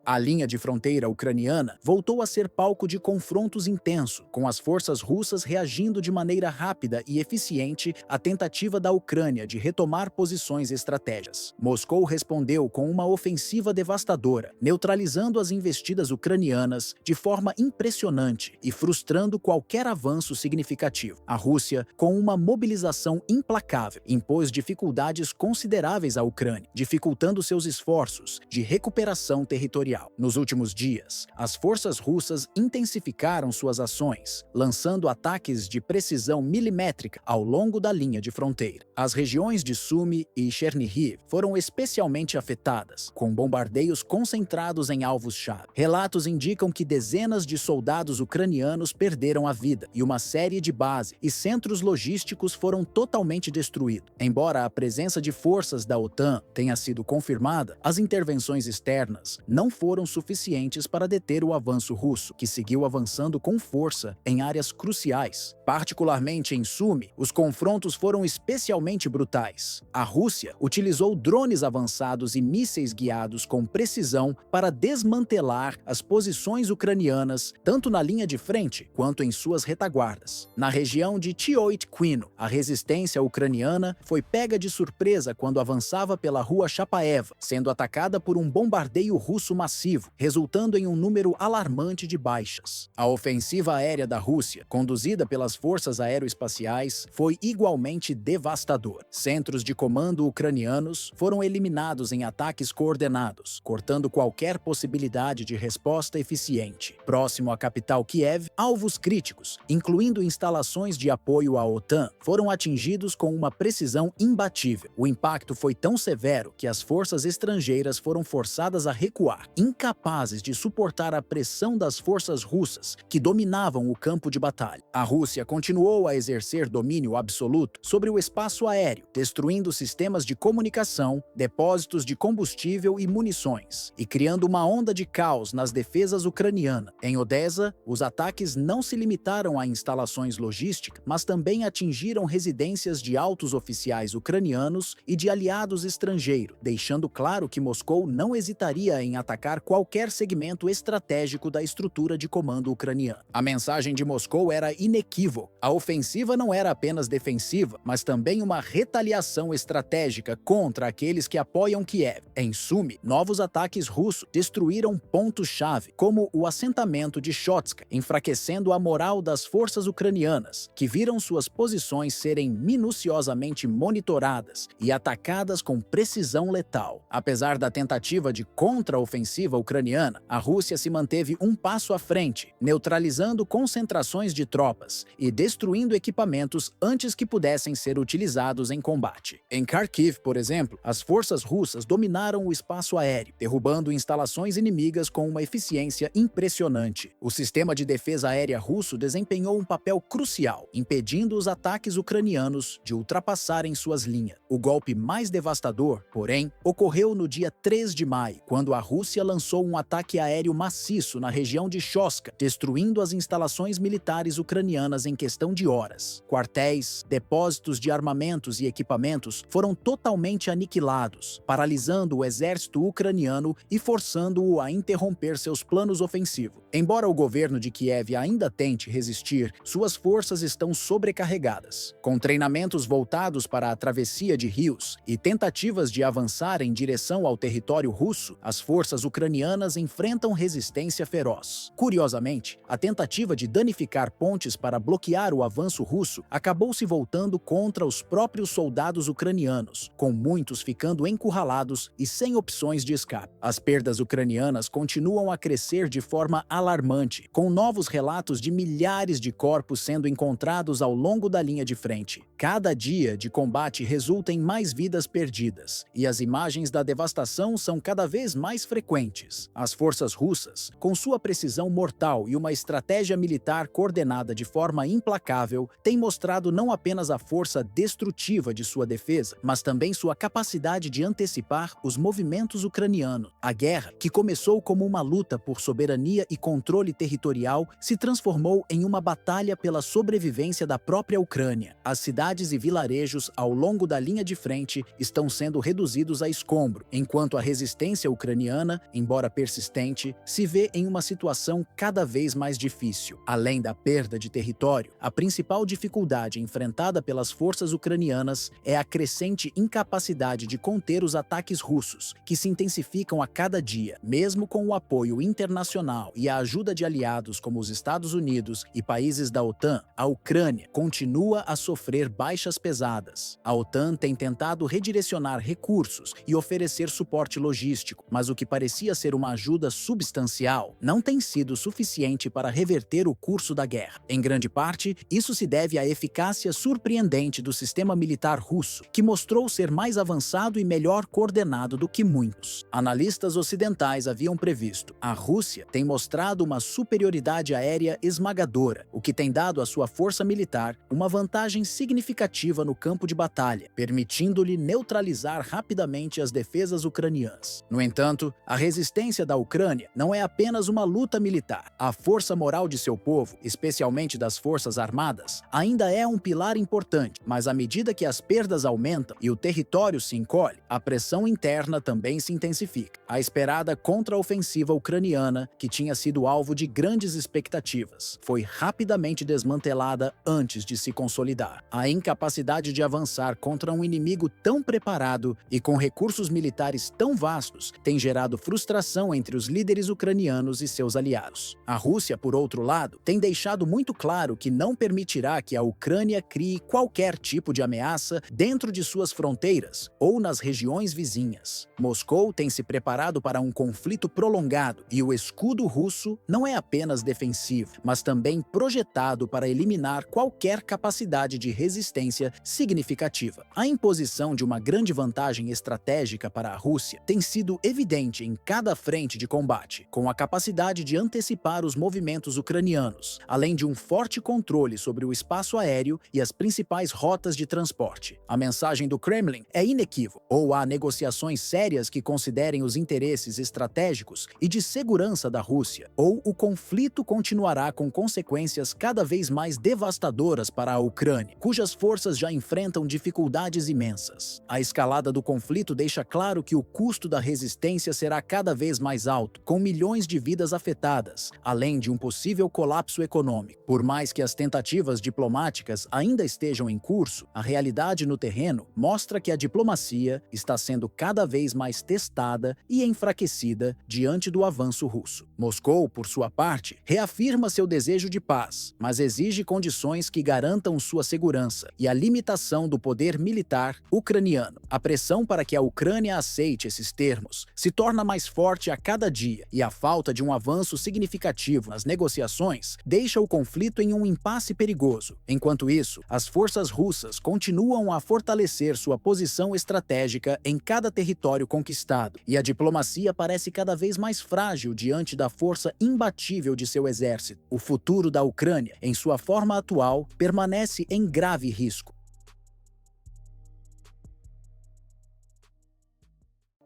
A linha de fronteira ucraniana voltou a ser palco de confrontos intensos, com as forças russas reagindo de maneira rápida e eficiente à tentativa da Ucrânia de retomar posições estratégicas. Moscou respondeu com uma ofensiva devastadora, neutralizando as investidas ucranianas de forma impressionante e frustrando qualquer avanço significativo. A Rússia, com uma mobilização implacável, impôs dificuldades consideráveis à Ucrânia, dificultando seus esforços de recuperação territorial. Nos últimos dias, as forças russas intensificaram suas ações, lançando ataques de precisão milimétrica ao longo da linha de fronteira. As regiões de Sumy e Chernihiv foram especialmente afetadas, com bombardeios concentrados em alvos-chave. Relatos indicam que dezenas de soldados ucranianos perderam a vida e uma série de bases e centros logísticos foram totalmente destruídos. Embora a presença de forças da OTAN tenha sido confirmada, as intervenções externas não foram suficientes para deter o avanço russo, que seguiu avançando com força em áreas cruciais. Particularmente em Sumy, os confrontos foram especialmente brutais. A Rússia utilizou drones avançados e mísseis guiados com precisão para desmantelar as posições ucranianas, tanto na linha de frente quanto em suas retaguardas. Na região de Tyoitkino, a resistência ucraniana foi pega de surpresa quando avançava pela rua Chapaeva, sendo atacada por um bombardeio russo massivo, resultando em um número alarmante de baixas. A ofensiva aérea da Rússia, conduzida pelas forças aeroespaciais, foi igualmente devastadora. Centros de comando ucranianos foram eliminados em ataques coordenados, cortando qualquer possibilidade de resposta eficiente. Próximo à capital Kiev, alvos críticos, incluindo instalações de apoio à OTAN, foram atingidos com uma precisão imbatível. O impacto foi tão severo que as forças estrangeiras foram forçadas a recuar, incapazes de suportar a pressão das forças russas, que dominavam o campo de batalha. A Rússia continuou a exercer domínio absoluto sobre o espaço aéreo, destruindo sistemas de comunicação, depósitos de combustível e munições, e criando uma onda de caos nas defesas ucranianas. Em Odessa, os ataques não se limitaram a instalações logísticas, mas também atingiram residências de altos oficiais ucranianos e de aliados estrangeiros, deixando claro que Moscou não hesitaria em atacar qualquer segmento estratégico da estrutura de comando ucraniana. A mensagem de Moscou era inequívoca. A ofensiva não era apenas defensiva, mas também uma retaliação estratégica contra aqueles que apoiam Kiev. Em Sumy, novos ataques russos destruíram pontos-chave, como o assentamento de Shotska, enfraquecendo a moral das forças ucranianas, que viram suas posições serem minuciosamente monitoradas e atacadas com precisão letal. Apesar da tentativa de contra-ofensiva ucraniana, a Rússia se manteve um passo à frente, neutralizando concentrações de tropas e destruindo equipamentos antes que pudessem ser utilizados em combate. Em Kharkiv, por exemplo, as forças russas dominaram o espaço aéreo, derrubando instalações inimigas com uma eficiência impressionante. O sistema de defesa aérea russo desempenhou um papel crucial, impedindo os ataques ucranianos de ultrapassarem suas linhas. O golpe mais devastador, porém, ocorreu no dia 3 de maio, quando a Rússia lançou um ataque aéreo maciço na região de Shostka, destruindo as instalações militares ucranianas em questão de horas. Quartéis, depósitos de armamentos e equipamentos foram totalmente aniquilados, paralisando o exército ucraniano e forçando-o a interromper seus planos ofensivos. Embora o governo de Kiev ainda tente resistir, suas forças estão sobrecarregadas. Com treinamentos voltados para a travessia de rios e tentativas de avançar em direção ao território russo, as forças ucranianas enfrentam resistência feroz. Curiosamente, a tentativa de danificar pontes para bloquear o avanço russo acabou se voltando contra os próprios soldados ucranianos, com muitos ficando encurralados e sem opções de escape. As perdas ucranianas continuam a crescer de forma alarmante, com novos relatos de milhares de corpos sendo encontrados ao longo da linha de frente. Cada dia de combate resulta em mais vidas perdidas, e as imagens da devastação são cada vez mais frequentes. As forças russas, com sua precisão mortal e uma estratégia militar coordenada de forma implacável, têm mostrado não apenas a força destrutiva de sua defesa, mas também sua capacidade de antecipar os movimentos ucranianos. A guerra, que começou como uma luta por soberania e controle territorial, se transformou em uma batalha pela sobrevivência da própria Ucrânia. As cidades e vilarejos ao longo da linha de frente estão sendo reduzidos a escombro, enquanto a resistência ucraniana embora persistente, se vê em uma situação cada vez mais difícil. Além da perda de território, a principal dificuldade enfrentada pelas forças ucranianas é a crescente incapacidade de conter os ataques russos, que se intensificam a cada dia. Mesmo com o apoio internacional e a ajuda de aliados como os Estados Unidos e países da OTAN, a Ucrânia continua a sofrer baixas pesadas. A OTAN tem tentado redirecionar recursos e oferecer suporte logístico, mas o que parecia ser uma ajuda substancial não tem sido suficiente para reverter o curso da guerra. Em grande parte, isso se deve à eficácia surpreendente do sistema militar russo, que mostrou ser mais avançado e melhor coordenado do que muitos analistas ocidentais haviam previsto. A Rússia tem mostrado uma superioridade aérea esmagadora, o que tem dado à sua força militar uma vantagem significativa no campo de batalha, permitindo-lhe neutralizar rapidamente as defesas ucranianas. No entanto, a resistência da Ucrânia não é apenas uma luta militar. A força moral de seu povo, especialmente das forças armadas, ainda é um pilar importante, mas à medida que as perdas aumentam e o território se encolhe, a pressão interna também se intensifica. A esperada contraofensiva ucraniana, que tinha sido alvo de grandes expectativas, foi rapidamente desmantelada antes de se consolidar. A incapacidade de avançar contra um inimigo tão preparado e com recursos militares tão vastos tem gerado frustração entre os líderes ucranianos e seus aliados. A Rússia, por outro lado, tem deixado muito claro que não permitirá que a Ucrânia crie qualquer tipo de ameaça dentro de suas fronteiras ou nas regiões vizinhas. Moscou tem se preparado para um conflito prolongado e o escudo russo não é apenas defensivo, mas também projetado para eliminar qualquer capacidade de resistência significativa. A imposição de uma grande vantagem estratégica para a Rússia tem sido evidente em cada frente de combate, com a capacidade de antecipar os movimentos ucranianos, além de um forte controle sobre o espaço aéreo e as principais rotas de transporte. A mensagem do Kremlin é inequívoca: ou há negociações sérias que considerem os interesses estratégicos e de segurança da Rússia, ou o conflito continuará com consequências cada vez mais devastadoras para a Ucrânia, cujas forças já enfrentam dificuldades imensas. A escalada do conflito deixa claro que o custo da resistência será cada vez mais alto, com milhões de vidas afetadas, além de um possível colapso econômico. Por mais que as tentativas diplomáticas ainda estejam em curso, a realidade no terreno mostra que a diplomacia está sendo cada vez mais testada e enfraquecida diante do avanço russo. Moscou, por sua parte, reafirma seu desejo de paz, mas exige condições que garantam sua segurança e a limitação do poder militar ucraniano. A pressão para que a Ucrânia aceite esses termos se torna mais forte a cada dia, e a falta de um avanço significativo nas negociações deixa o conflito em um impasse perigoso. Enquanto isso, as forças russas continuam a fortalecer sua posição estratégica em cada território conquistado, e a diplomacia parece cada vez mais frágil diante da força imbatível de seu exército. O futuro da Ucrânia, em sua forma atual, permanece em grave risco.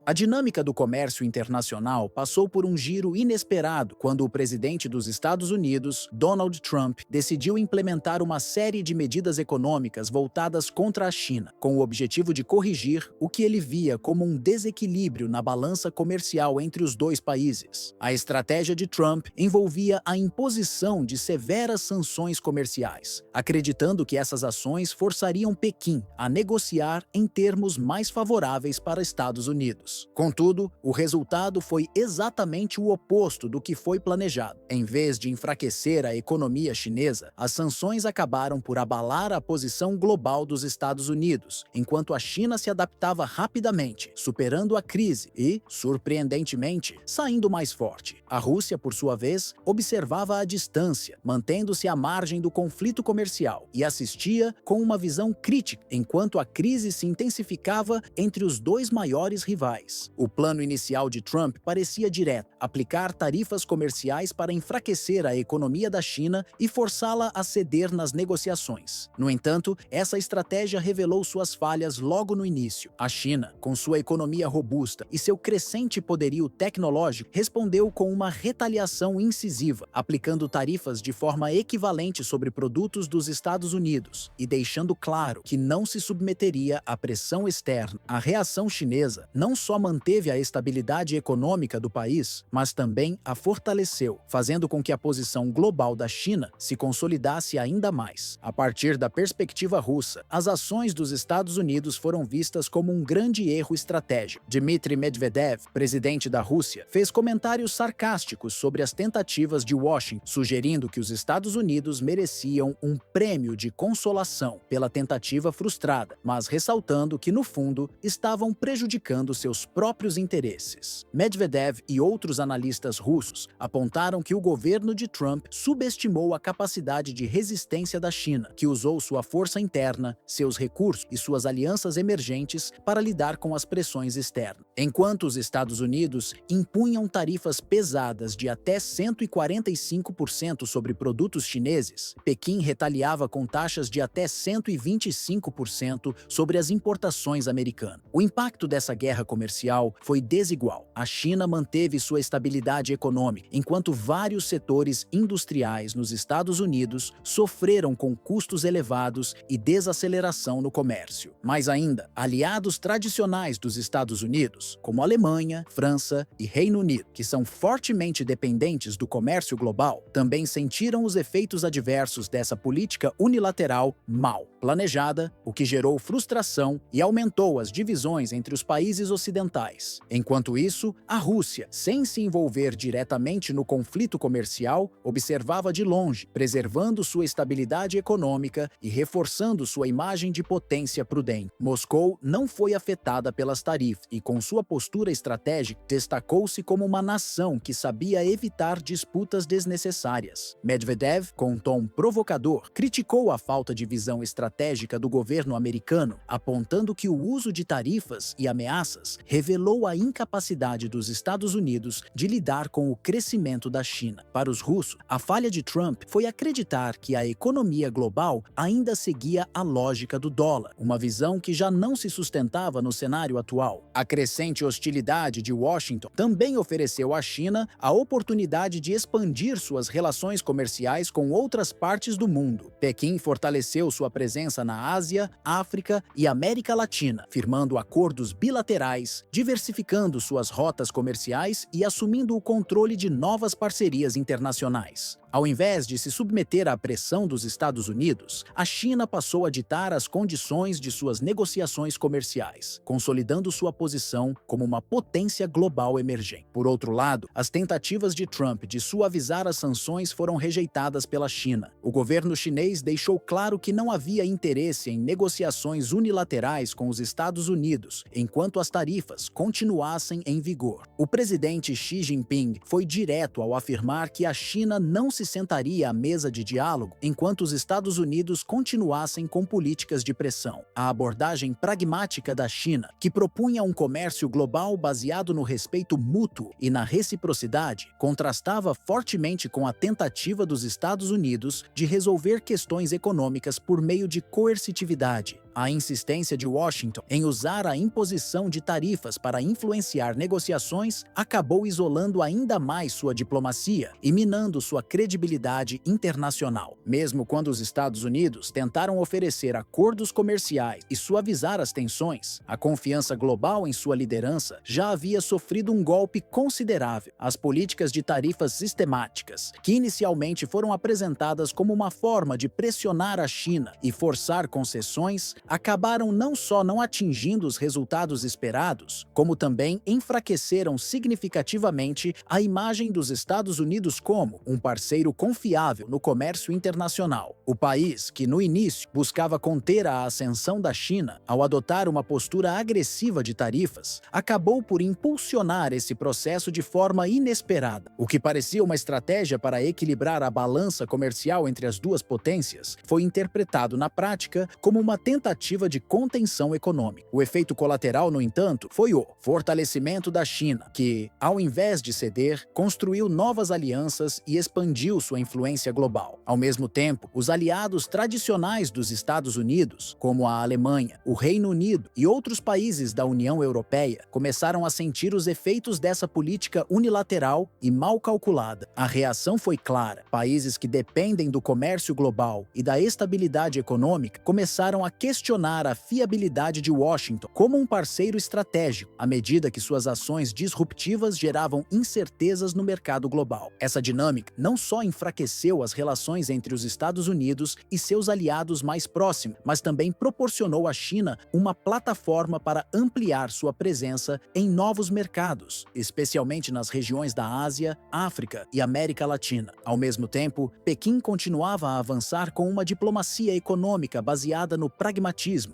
A dinâmica do comércio internacional passou por um giro inesperado quando o presidente dos Estados Unidos, Donald Trump, decidiu implementar uma série de medidas econômicas voltadas contra a China, com o objetivo de corrigir o que ele via como um desequilíbrio na balança comercial entre os dois países. A estratégia de Trump envolvia a imposição de severas sanções comerciais, acreditando que essas ações forçariam Pequim a negociar em termos mais favoráveis para Estados Unidos. Contudo, o resultado foi exatamente o oposto do que foi planejado. Em vez de enfraquecer a economia chinesa, as sanções acabaram por abalar a posição global dos Estados Unidos, enquanto a China se adaptava rapidamente, superando a crise e, surpreendentemente, saindo mais forte. A Rússia, por sua vez, observava à distância, mantendo-se à margem do conflito comercial, e assistia com uma visão crítica, enquanto a crise se intensificava entre os dois maiores rivais. O plano inicial de Trump parecia direto: aplicar tarifas comerciais para enfraquecer a economia da China e forçá-la a ceder nas negociações. No entanto, essa estratégia revelou suas falhas logo no início. A China, com sua economia robusta e seu crescente poderio tecnológico, respondeu com uma retaliação incisiva, aplicando tarifas de forma equivalente sobre produtos dos Estados Unidos e deixando claro que não se submeteria à pressão externa. A reação chinesa não só só manteve a estabilidade econômica do país, mas também a fortaleceu, fazendo com que a posição global da China se consolidasse ainda mais. A partir da perspectiva russa, as ações dos Estados Unidos foram vistas como um grande erro estratégico. Dmitry Medvedev, presidente da Rússia, fez comentários sarcásticos sobre as tentativas de Washington, sugerindo que os Estados Unidos mereciam um prêmio de consolação pela tentativa frustrada, mas ressaltando que, no fundo, estavam prejudicando seus próprios interesses. Medvedev e outros analistas russos apontaram que o governo de Trump subestimou a capacidade de resistência da China, que usou sua força interna, seus recursos e suas alianças emergentes para lidar com as pressões externas. Enquanto os Estados Unidos impunham tarifas pesadas de até 145% sobre produtos chineses, Pequim retaliava com taxas de até 125% sobre as importações americanas. O impacto dessa guerra comercial foi desigual. A China manteve sua estabilidade econômica, enquanto vários setores industriais nos Estados Unidos sofreram com custos elevados e desaceleração no comércio. Mais ainda, aliados tradicionais dos Estados Unidos, como Alemanha, França e Reino Unido, que são fortemente dependentes do comércio global, também sentiram os efeitos adversos dessa política unilateral mal planejada, o que gerou frustração e aumentou as divisões entre os países ocidentais. Enquanto isso, a Rússia, sem se envolver diretamente no conflito comercial, observava de longe, preservando sua estabilidade econômica e reforçando sua imagem de potência prudente. Moscou não foi afetada pelas tarifas e, com sua postura estratégica, destacou-se como uma nação que sabia evitar disputas desnecessárias. Medvedev, com um tom provocador, criticou a falta de visão estratégica do governo americano, apontando que o uso de tarifas e ameaças revelou a incapacidade dos Estados Unidos de lidar com o crescimento da China. Para os russos, a falha de Trump foi acreditar que a economia global ainda seguia a lógica do dólar, uma visão que já não se sustentava no cenário atual. A crescente hostilidade de Washington também ofereceu à China a oportunidade de expandir suas relações comerciais com outras partes do mundo. Pequim fortaleceu sua presença na Ásia, África e América Latina, firmando acordos bilaterais, diversificando suas rotas comerciais e assumindo o controle de novas parcerias internacionais. Ao invés de se submeter à pressão dos Estados Unidos, a China passou a ditar as condições de suas negociações comerciais, consolidando sua posição como uma potência global emergente. Por outro lado, as tentativas de Trump de suavizar as sanções foram rejeitadas pela China. O governo chinês deixou claro que não havia interesse em negociações unilaterais com os Estados Unidos, enquanto as tarifas continuassem em vigor. O presidente Xi Jinping foi direto ao afirmar que a China não se sentaria à mesa de diálogo enquanto os Estados Unidos continuassem com políticas de pressão. A abordagem pragmática da China, que propunha um comércio global baseado no respeito mútuo e na reciprocidade, contrastava fortemente com a tentativa dos Estados Unidos de resolver questões econômicas por meio de coercitividade. A insistência de Washington em usar a imposição de tarifas para influenciar negociações acabou isolando ainda mais sua diplomacia e minando sua credibilidade internacional. Mesmo quando os Estados Unidos tentaram oferecer acordos comerciais e suavizar as tensões, a confiança global em sua liderança já havia sofrido um golpe considerável. As políticas de tarifas sistemáticas, que inicialmente foram apresentadas como uma forma de pressionar a China e forçar concessões, acabaram não só não atingindo os resultados esperados, como também enfraqueceram significativamente a imagem dos Estados Unidos como um parceiro confiável no comércio internacional. O país, que no início buscava conter a ascensão da China ao adotar uma postura agressiva de tarifas, acabou por impulsionar esse processo de forma inesperada. O que parecia uma estratégia para equilibrar a balança comercial entre as duas potências foi interpretado na prática como uma tentativa de contenção econômica. O efeito colateral, no entanto, foi o fortalecimento da China, que, ao invés de ceder, construiu novas alianças e expandiu sua influência global. Ao mesmo tempo, os aliados tradicionais dos Estados Unidos, como a Alemanha, o Reino Unido e outros países da União Europeia, começaram a sentir os efeitos dessa política unilateral e mal calculada. A reação foi clara. Países que dependem do comércio global e da estabilidade econômica começaram a questionar questionar a fiabilidade de Washington como um parceiro estratégico, à medida que suas ações disruptivas geravam incertezas no mercado global. Essa dinâmica não só enfraqueceu as relações entre os Estados Unidos e seus aliados mais próximos, mas também proporcionou à China uma plataforma para ampliar sua presença em novos mercados, especialmente nas regiões da Ásia, África e América Latina. Ao mesmo tempo, Pequim continuava a avançar com uma diplomacia econômica baseada no pragmatismo,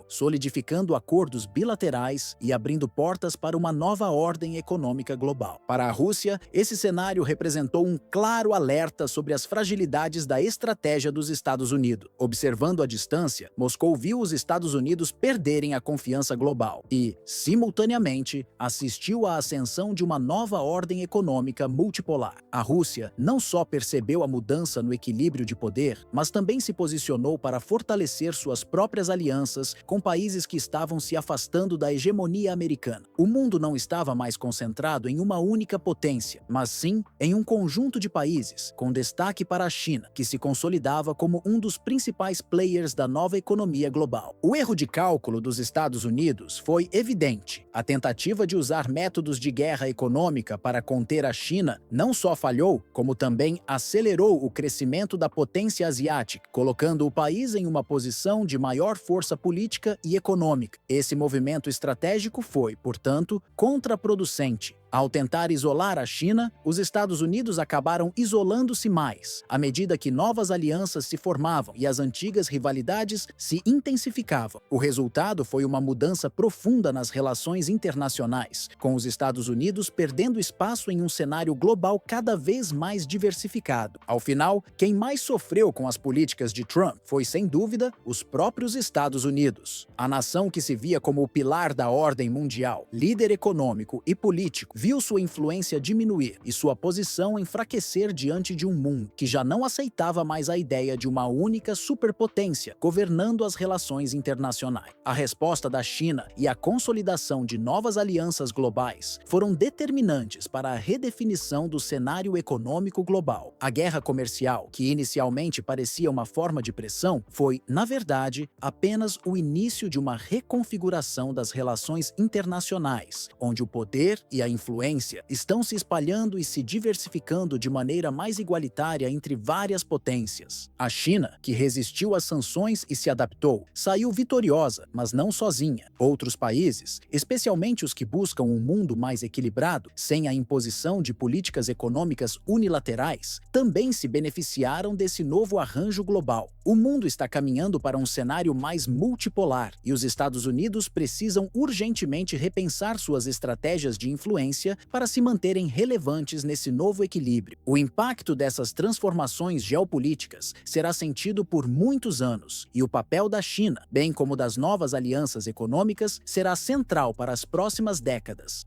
solidificando acordos bilaterais e abrindo portas para uma nova ordem econômica global. Para a Rússia, esse cenário representou um claro alerta sobre as fragilidades da estratégia dos Estados Unidos. Observando à distância, Moscou viu os Estados Unidos perderem a confiança global e, simultaneamente, assistiu à ascensão de uma nova ordem econômica multipolar. A Rússia não só percebeu a mudança no equilíbrio de poder, mas também se posicionou para fortalecer suas próprias alianças com países que estavam se afastando da hegemonia americana. O mundo não estava mais concentrado em uma única potência, mas sim em um conjunto de países, com destaque para a China, que se consolidava como um dos principais players da nova economia global. O erro de cálculo dos Estados Unidos foi evidente. A tentativa de usar métodos de guerra econômica para conter a China não só falhou, como também acelerou o crescimento da potência asiática, colocando o país em uma posição de maior força política e econômica. Esse movimento estratégico foi, portanto, contraproducente. Ao tentar isolar a China, os Estados Unidos acabaram isolando-se mais, à medida que novas alianças se formavam e as antigas rivalidades se intensificavam. O resultado foi uma mudança profunda nas relações internacionais, com os Estados Unidos perdendo espaço em um cenário global cada vez mais diversificado. Ao final, quem mais sofreu com as políticas de Trump foi, sem dúvida, os próprios Estados Unidos. A nação que se via como o pilar da ordem mundial, líder econômico e político, viu sua influência diminuir e sua posição enfraquecer diante de um mundo que já não aceitava mais a ideia de uma única superpotência governando as relações internacionais. A resposta da China e a consolidação de novas alianças globais foram determinantes para a redefinição do cenário econômico global. A guerra comercial, que inicialmente parecia uma forma de pressão, foi, na verdade, apenas o início de uma reconfiguração das relações internacionais, onde o poder e a influência estão se espalhando e se diversificando de maneira mais igualitária entre várias potências. A China, que resistiu às sanções e se adaptou, saiu vitoriosa, mas não sozinha. Outros países, especialmente os que buscam um mundo mais equilibrado, sem a imposição de políticas econômicas unilaterais, também se beneficiaram desse novo arranjo global. O mundo está caminhando para um cenário mais multipolar e os Estados Unidos precisam urgentemente repensar suas estratégias de influência para se manterem relevantes nesse novo equilíbrio. O impacto dessas transformações geopolíticas será sentido por muitos anos, e o papel da China, bem como das novas alianças econômicas, será central para as próximas décadas.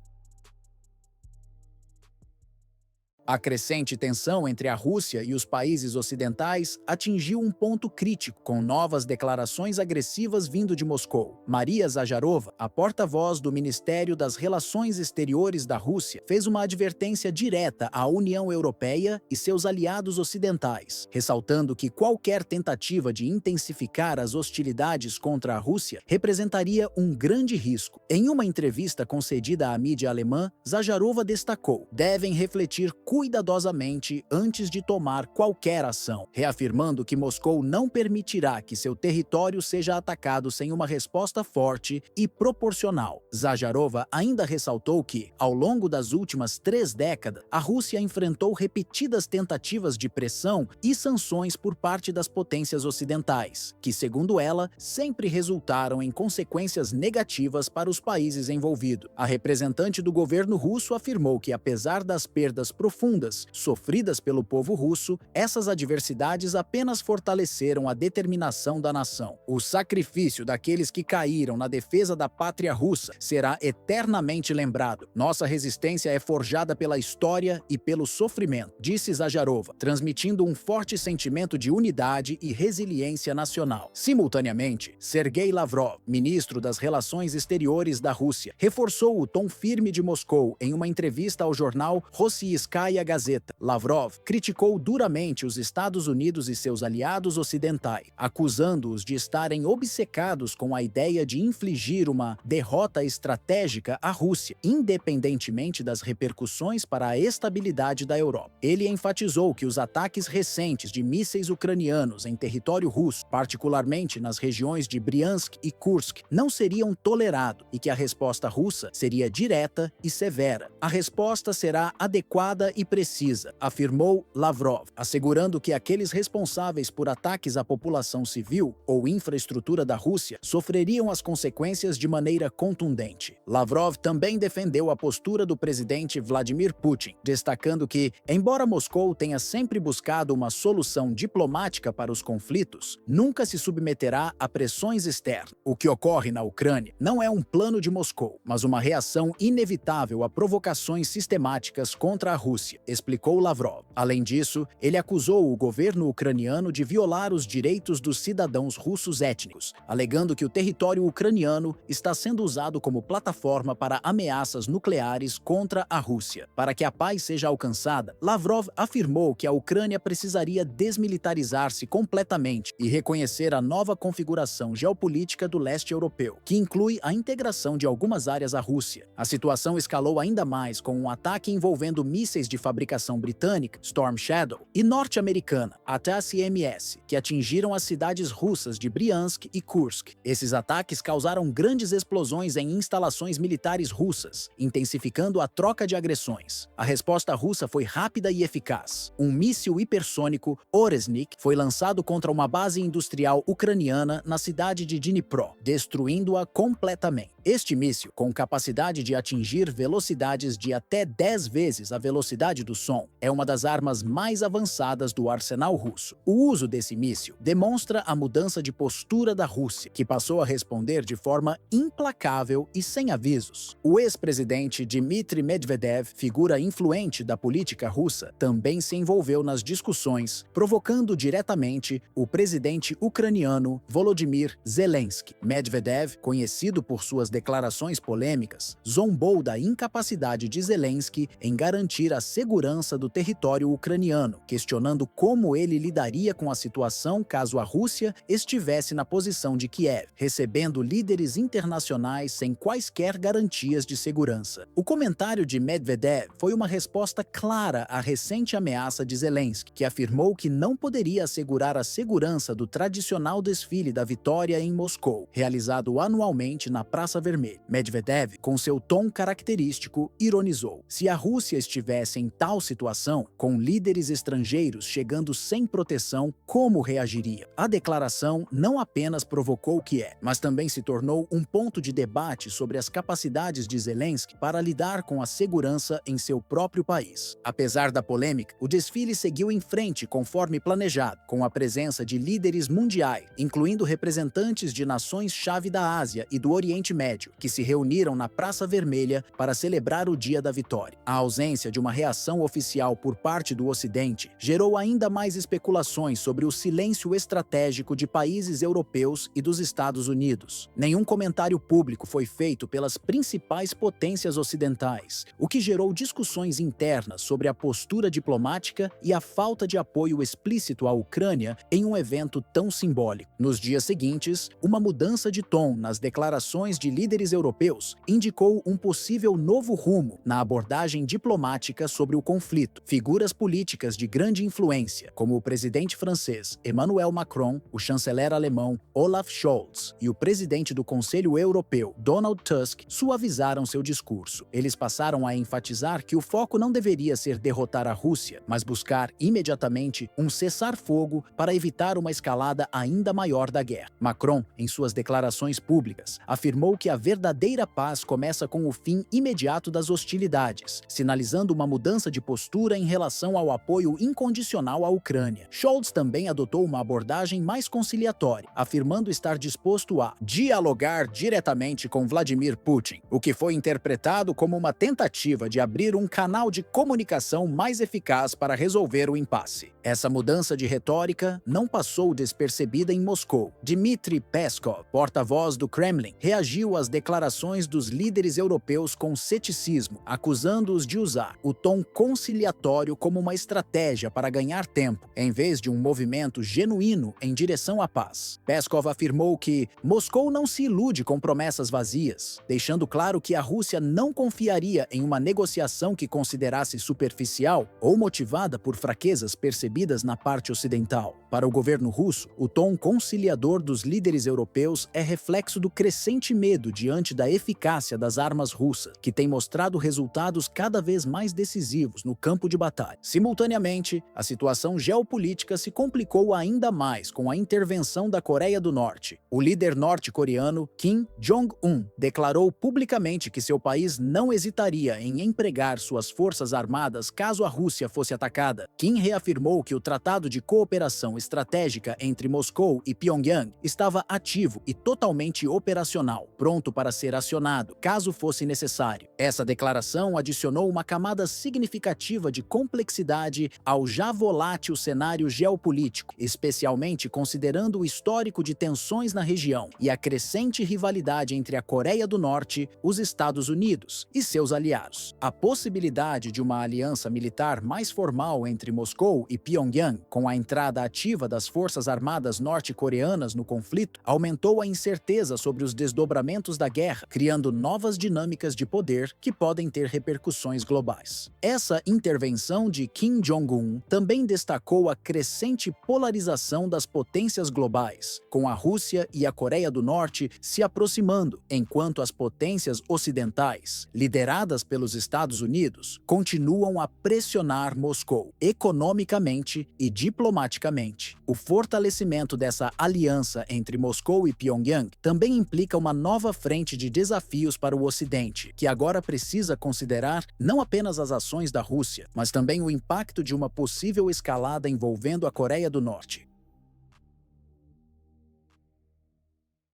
A crescente tensão entre a Rússia e os países ocidentais atingiu um ponto crítico, com novas declarações agressivas vindo de Moscou. Maria Zaharova, a porta-voz do Ministério das Relações Exteriores da Rússia, fez uma advertência direta à União Europeia e seus aliados ocidentais, ressaltando que qualquer tentativa de intensificar as hostilidades contra a Rússia representaria um grande risco. Em uma entrevista concedida à mídia alemã, Zaharova destacou: devem refletir cuidadosamente antes de tomar qualquer ação, reafirmando que Moscou não permitirá que seu território seja atacado sem uma resposta forte e proporcional. Zaharova ainda ressaltou que, ao longo das últimas 3 décadas, a Rússia enfrentou repetidas tentativas de pressão e sanções por parte das potências ocidentais, que, segundo ela, sempre resultaram em consequências negativas para os países envolvidos. A representante do governo russo afirmou que, apesar das perdas profundas sofridas pelo povo russo, essas adversidades apenas fortaleceram a determinação da nação. O sacrifício daqueles que caíram na defesa da pátria russa será eternamente lembrado. Nossa resistência é forjada pela história e pelo sofrimento, disse Zaharova, transmitindo um forte sentimento de unidade e resiliência nacional. Simultaneamente, Sergei Lavrov, ministro das Relações Exteriores da Rússia, reforçou o tom firme de Moscou em uma entrevista ao jornal Rossiyskaya Novaya Gazeta. Lavrov criticou duramente os Estados Unidos e seus aliados ocidentais, acusando-os de estarem obcecados com a ideia de infligir uma derrota estratégica à Rússia, independentemente das repercussões para a estabilidade da Europa. Ele enfatizou que os ataques recentes de mísseis ucranianos em território russo, particularmente nas regiões de Bryansk e Kursk, não seriam tolerados e que a resposta russa seria direta e severa. A resposta será adequada e precisa, afirmou Lavrov, assegurando que aqueles responsáveis por ataques à população civil ou infraestrutura da Rússia sofreriam as consequências de maneira contundente. Lavrov também defendeu a postura do presidente Vladimir Putin, destacando que, embora Moscou tenha sempre buscado uma solução diplomática para os conflitos, nunca se submeterá a pressões externas. O que ocorre na Ucrânia não é um plano de Moscou, mas uma reação inevitável a provocações sistemáticas contra a Rússia, explicou Lavrov. Além disso, ele acusou o governo ucraniano de violar os direitos dos cidadãos russos étnicos, alegando que o território ucraniano está sendo usado como plataforma para ameaças nucleares contra a Rússia. Para que a paz seja alcançada, Lavrov afirmou que a Ucrânia precisaria desmilitarizar-se completamente e reconhecer a nova configuração geopolítica do leste europeu, que inclui a integração de algumas áreas à Rússia. A situação escalou ainda mais com um ataque envolvendo mísseis de fabricação britânica, Storm Shadow, e norte-americana, ATACMS, que atingiram as cidades russas de Bryansk e Kursk. Esses ataques causaram grandes explosões em instalações militares russas, intensificando a troca de agressões. A resposta russa foi rápida e eficaz. Um míssil hipersônico, Oresnik, foi lançado contra uma base industrial ucraniana na cidade de Dnipro, destruindo-a completamente. Este míssil, com capacidade de atingir velocidades de até 10 vezes a velocidade do som, é uma das armas mais avançadas do arsenal russo. O uso desse míssil demonstra a mudança de postura da Rússia, que passou a responder de forma implacável e sem avisos. O ex-presidente Dmitry Medvedev, figura influente da política russa, também se envolveu nas discussões, provocando diretamente o presidente ucraniano Volodymyr Zelensky. Medvedev, conhecido por suas declarações polêmicas, zombou da incapacidade de Zelensky em garantir a segurança do território ucraniano, questionando como ele lidaria com a situação caso a Rússia estivesse na posição de Kiev, recebendo líderes internacionais sem quaisquer garantias de segurança. O comentário de Medvedev foi uma resposta clara à recente ameaça de Zelensky, que afirmou que não poderia assegurar a segurança do tradicional desfile da vitória em Moscou, realizado anualmente na Praça Vermelha. Medvedev, com seu tom característico, ironizou: se a Rússia estivesse em tal situação, com líderes estrangeiros chegando sem proteção, como reagiria? A declaração não apenas provocou Kiev, mas também se tornou um ponto de debate sobre as capacidades de Zelensky para lidar com a segurança em seu próprio país. Apesar da polêmica, o desfile seguiu em frente conforme planejado, com a presença de líderes mundiais, incluindo representantes de nações-chave da Ásia e do Oriente Médio, que se reuniram na Praça Vermelha para celebrar o Dia da Vitória. A ausência de uma reação oficial por parte do Ocidente gerou ainda mais especulações sobre o silêncio estratégico de países europeus e dos Estados Unidos. Nenhum comentário público foi feito pelas principais potências ocidentais, o que gerou discussões internas sobre a postura diplomática e a falta de apoio explícito à Ucrânia em um evento tão simbólico. Nos dias seguintes, uma mudança de tom nas declarações de líderes europeus indicou um possível novo rumo na abordagem diplomática sobre o conflito. Figuras políticas de grande influência, como o presidente francês Emmanuel Macron, o chanceler alemão Olaf Scholz e o presidente do Conselho Europeu Donald Tusk, suavizaram seu discurso. Eles passaram a enfatizar que o foco não deveria ser derrotar a Rússia, mas buscar imediatamente um cessar-fogo para evitar uma escalada ainda maior da guerra. Macron, em suas declarações públicas, afirmou que a verdadeira paz começa com o fim imediato das hostilidades, sinalizando uma mudança de postura em relação ao apoio incondicional à Ucrânia. Scholz também adotou uma abordagem mais conciliatória, afirmando estar disposto a dialogar diretamente com Vladimir Putin, o que foi interpretado como uma tentativa de abrir um canal de comunicação mais eficaz para resolver o impasse. Essa mudança de retórica não passou despercebida em Moscou. Dmitry Peskov, porta-voz do Kremlin, reagiu às declarações dos líderes europeus com ceticismo, acusando-os de usar o tom tão conciliatório como uma estratégia para ganhar tempo, em vez de um movimento genuíno em direção à paz. Peskov afirmou que Moscou não se ilude com promessas vazias, deixando claro que a Rússia não confiaria em uma negociação que considerasse superficial ou motivada por fraquezas percebidas na parte ocidental. Para o governo russo, o tom conciliador dos líderes europeus é reflexo do crescente medo diante da eficácia das armas russas, que tem mostrado resultados cada vez mais decisivos no campo de batalha. Simultaneamente, a situação geopolítica se complicou ainda mais com a intervenção da Coreia do Norte. O líder norte-coreano Kim Jong-un declarou publicamente que seu país não hesitaria em empregar suas forças armadas caso a Rússia fosse atacada. Kim reafirmou que o Tratado de Cooperação Estratégica entre Moscou e Pyongyang estava ativo e totalmente operacional, pronto para ser acionado, caso fosse necessário. Essa declaração adicionou uma camada significativa de complexidade ao já volátil cenário geopolítico, especialmente considerando o histórico de tensões na região e a crescente rivalidade entre a Coreia do Norte, os Estados Unidos e seus aliados. A possibilidade de uma aliança militar mais formal entre Moscou e Pyongyang, com a entrada ativa das Forças Armadas norte-coreanas no conflito, aumentou a incerteza sobre os desdobramentos da guerra, criando novas dinâmicas de poder que podem ter repercussões globais. Essa intervenção de Kim Jong-un também destacou a crescente polarização das potências globais, com a Rússia e a Coreia do Norte se aproximando, enquanto as potências ocidentais, lideradas pelos Estados Unidos, continuam a pressionar Moscou, economicamente e diplomaticamente. O fortalecimento dessa aliança entre Moscou e Pyongyang também implica uma nova frente de desafios para o Ocidente, que agora precisa considerar não apenas as ações da Rússia, mas também o impacto de uma possível escalada envolvendo a Coreia do Norte.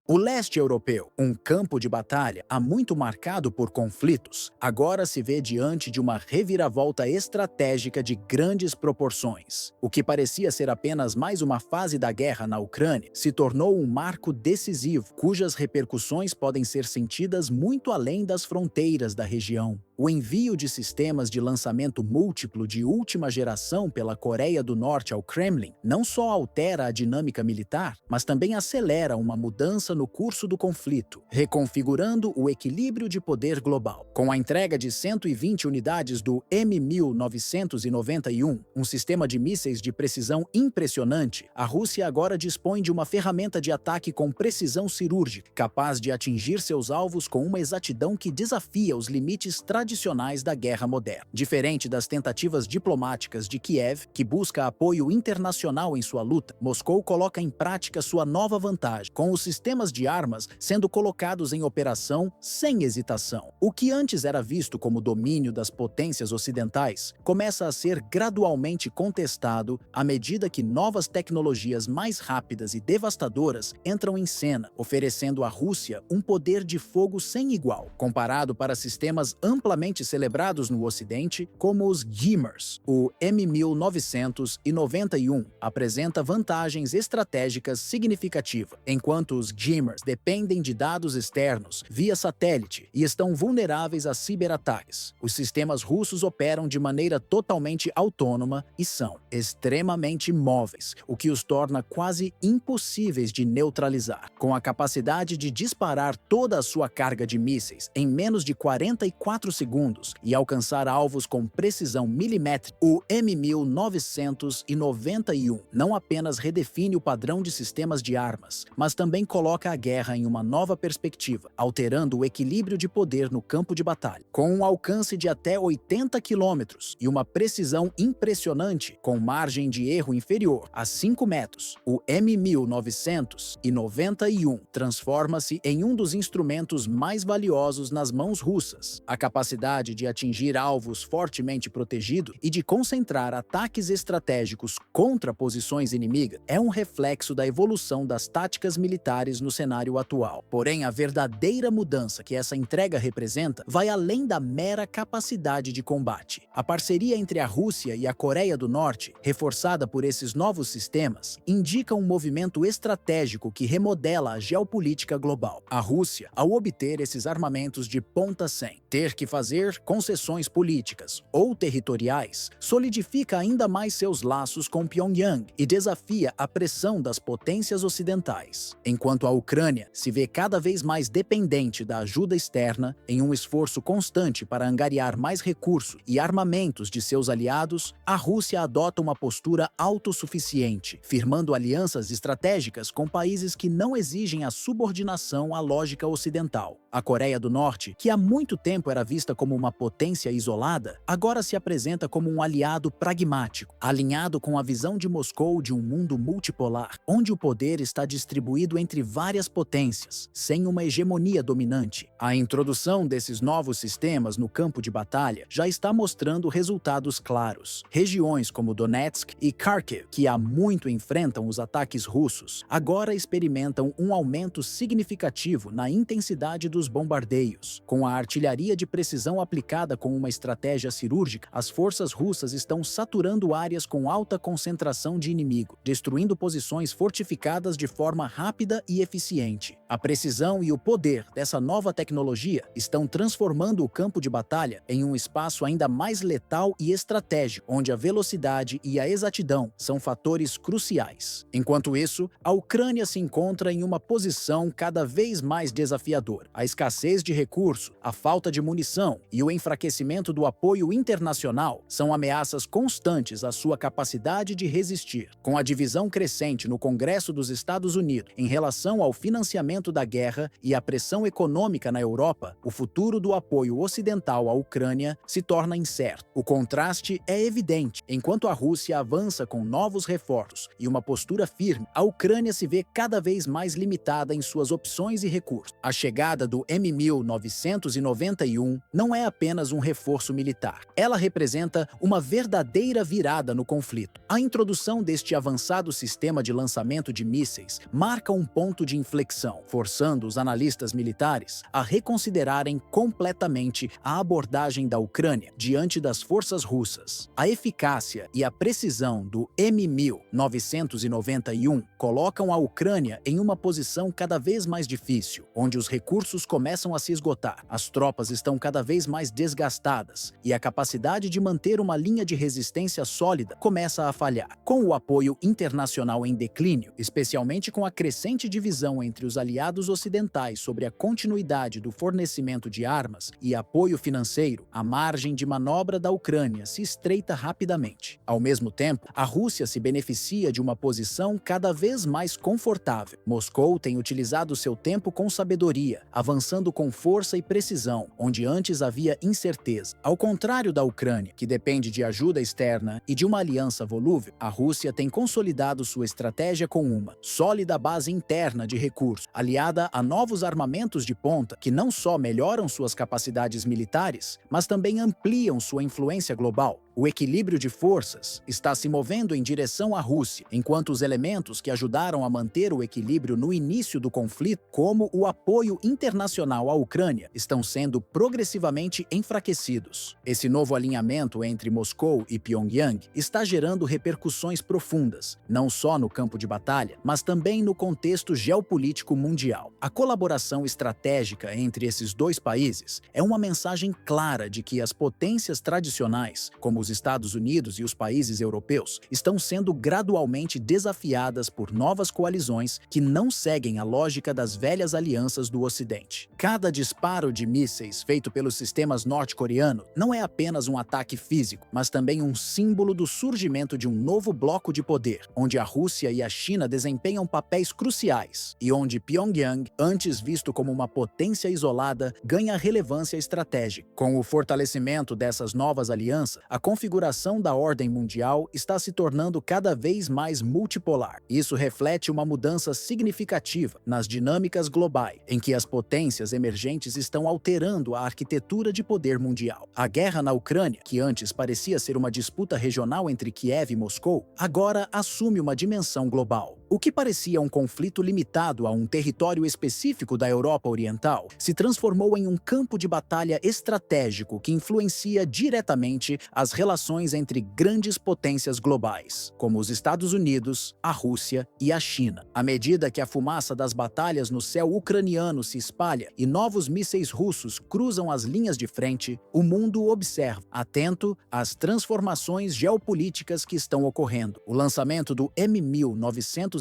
O leste europeu, um campo de batalha há muito marcado por conflitos, agora se vê diante de uma reviravolta estratégica de grandes proporções. O que parecia ser apenas mais uma fase da guerra na Ucrânia se tornou um marco decisivo, cujas repercussões podem ser sentidas muito além das fronteiras da região. O envio de sistemas de lançamento múltiplo de última geração pela Coreia do Norte ao Kremlin não só altera a dinâmica militar, mas também acelera uma mudança no curso do conflito, reconfigurando o equilíbrio de poder global. Com a entrega de 120 unidades do M1991, um sistema de mísseis de precisão impressionante, a Rússia agora dispõe de uma ferramenta de ataque com precisão cirúrgica, capaz de atingir seus alvos com uma exatidão que desafia os limites tradicionais da guerra moderna. Diferente das tentativas diplomáticas de Kiev, que busca apoio internacional em sua luta, Moscou coloca em prática sua nova vantagem, com os sistemas de armas sendo colocados em operação sem hesitação. O que antes era visto como domínio das potências ocidentais começa a ser gradualmente contestado à medida que novas tecnologias mais rápidas e devastadoras entram em cena, oferecendo à Rússia um poder de fogo sem igual, comparado para sistemas amplamente celebrados no Ocidente, como os HIMARS. O M1991 apresenta vantagens estratégicas significativas, enquanto os GMERS dependem de dados externos via satélite e estão vulneráveis a ciberataques. Os sistemas russos operam de maneira totalmente autônoma e são extremamente móveis, o que os torna quase impossíveis de neutralizar. Com a capacidade de disparar toda a sua carga de mísseis em menos de 44 segundos e alcançar alvos com precisão milimétrica, o M1991 não apenas redefine o padrão de sistemas de armas, mas também coloca a guerra em uma nova perspectiva, alterando o equilíbrio de poder no campo de batalha. Com um alcance de até 80 quilômetros e uma precisão impressionante, com margem de erro inferior a 5 metros, o M1991 transforma-se em um dos instrumentos mais valiosos nas mãos russas. A capacidade de atingir alvos fortemente protegidos e de concentrar ataques estratégicos contra posições inimigas é um reflexo da evolução das táticas militares no cenário atual. Porém, a verdadeira mudança que essa entrega representa vai além da mera capacidade de combate. A parceria entre a Rússia e a Coreia do Norte, reforçada por esses novos sistemas, indica um movimento estratégico que remodela a geopolítica global. A Rússia, ao obter esses armamentos de ponta 100, ter que fazer fazer concessões políticas ou territoriais, solidifica ainda mais seus laços com Pyongyang e desafia a pressão das potências ocidentais. Enquanto a Ucrânia se vê cada vez mais dependente da ajuda externa, em um esforço constante para angariar mais recursos e armamentos de seus aliados, a Rússia adota uma postura autossuficiente, firmando alianças estratégicas com países que não exigem a subordinação à lógica ocidental. A Coreia do Norte, que há muito tempo era vista como uma potência isolada, agora se apresenta como um aliado pragmático, alinhado com a visão de Moscou de um mundo multipolar, onde o poder está distribuído entre várias potências, sem uma hegemonia dominante. A introdução desses novos sistemas no campo de batalha já está mostrando resultados claros. Regiões como Donetsk e Kharkiv, que há muito enfrentam os ataques russos, agora experimentam um aumento significativo na intensidade dos bombardeios. Com a artilharia de precisão aplicada com uma estratégia cirúrgica, as forças russas estão saturando áreas com alta concentração de inimigo, destruindo posições fortificadas de forma rápida e eficiente. A precisão e o poder dessa nova tecnologia estão transformando o campo de batalha em um espaço ainda mais letal e estratégico, onde a velocidade e a exatidão são fatores cruciais. Enquanto isso, a Ucrânia se encontra em uma posição cada vez mais desafiadora. A escassez de recursos, a falta de munição e o enfraquecimento do apoio internacional são ameaças constantes à sua capacidade de resistir. Com a divisão crescente no Congresso dos Estados Unidos em relação ao financiamento da guerra e a pressão econômica na Europa, o futuro do apoio ocidental à Ucrânia se torna incerto. O contraste é evidente. Enquanto a Rússia avança com novos reforços e uma postura firme, a Ucrânia se vê cada vez mais limitada em suas opções e recursos. A chegada do M1991 não é apenas um reforço militar. Ela representa uma verdadeira virada no conflito. A introdução deste avançado sistema de lançamento de mísseis marca um ponto de inflexão, forçando os analistas militares a reconsiderarem completamente a abordagem da Ucrânia diante das forças russas. A eficácia e a precisão do M1991 colocam a Ucrânia em uma posição cada vez mais difícil, onde os recursos começam a se esgotar, as tropas estão cada vez mais desgastadas e a capacidade de manter uma linha de resistência sólida começa a falhar. Com o apoio internacional em declínio, especialmente com a crescente divisão entre os aliados ocidentais sobre a continuidade do fornecimento de armas e apoio financeiro, a margem de manobra da Ucrânia se estreita rapidamente. Ao mesmo tempo, a Rússia se beneficia de uma posição cada vez mais confortável. Moscou tem utilizado seu tempo com sabedoria, avançando com força e precisão, onde antes havia incerteza. Ao contrário da Ucrânia, que depende de ajuda externa e de uma aliança volúvel, a Rússia tem consolidado sua estratégia com uma sólida base interna de recursos, aliada a novos armamentos de ponta que não só melhoram suas capacidades militares, mas também ampliam sua influência global. O equilíbrio de forças está se movendo em direção à Rússia, enquanto os elementos que ajudaram a manter o equilíbrio no início do conflito, como o apoio internacional à Ucrânia, estão sendo progressivamente enfraquecidos. Esse novo alinhamento entre Moscou e Pyongyang está gerando repercussões profundas, não só no campo de batalha, mas também no contexto geopolítico mundial. A colaboração estratégica entre esses dois países é uma mensagem clara de que as potências tradicionais, como os Estados Unidos e os países europeus, estão sendo gradualmente desafiadas por novas coalizões que não seguem a lógica das velhas alianças do Ocidente. Cada disparo de mísseis feito pelos sistemas norte-coreanos não é apenas um ataque físico, mas também um símbolo do surgimento de um novo bloco de poder, onde a Rússia e a China desempenham papéis cruciais e onde Pyongyang, antes visto como uma potência isolada, ganha relevância estratégica. Com o fortalecimento dessas novas alianças, a configuração da ordem mundial está se tornando cada vez mais multipolar. Isso reflete uma mudança significativa nas dinâmicas globais, em que as potências emergentes estão alterando a arquitetura de poder mundial. A guerra na Ucrânia, que antes parecia ser uma disputa regional entre Kiev e Moscou, agora assume uma dimensão global. O que parecia um conflito limitado a um território específico da Europa Oriental se transformou em um campo de batalha estratégico que influencia diretamente as relações entre grandes potências globais, como os Estados Unidos, a Rússia e a China. À medida que a fumaça das batalhas no céu ucraniano se espalha e novos mísseis russos cruzam as linhas de frente, o mundo observa, atento às transformações geopolíticas que estão ocorrendo. O lançamento do M1991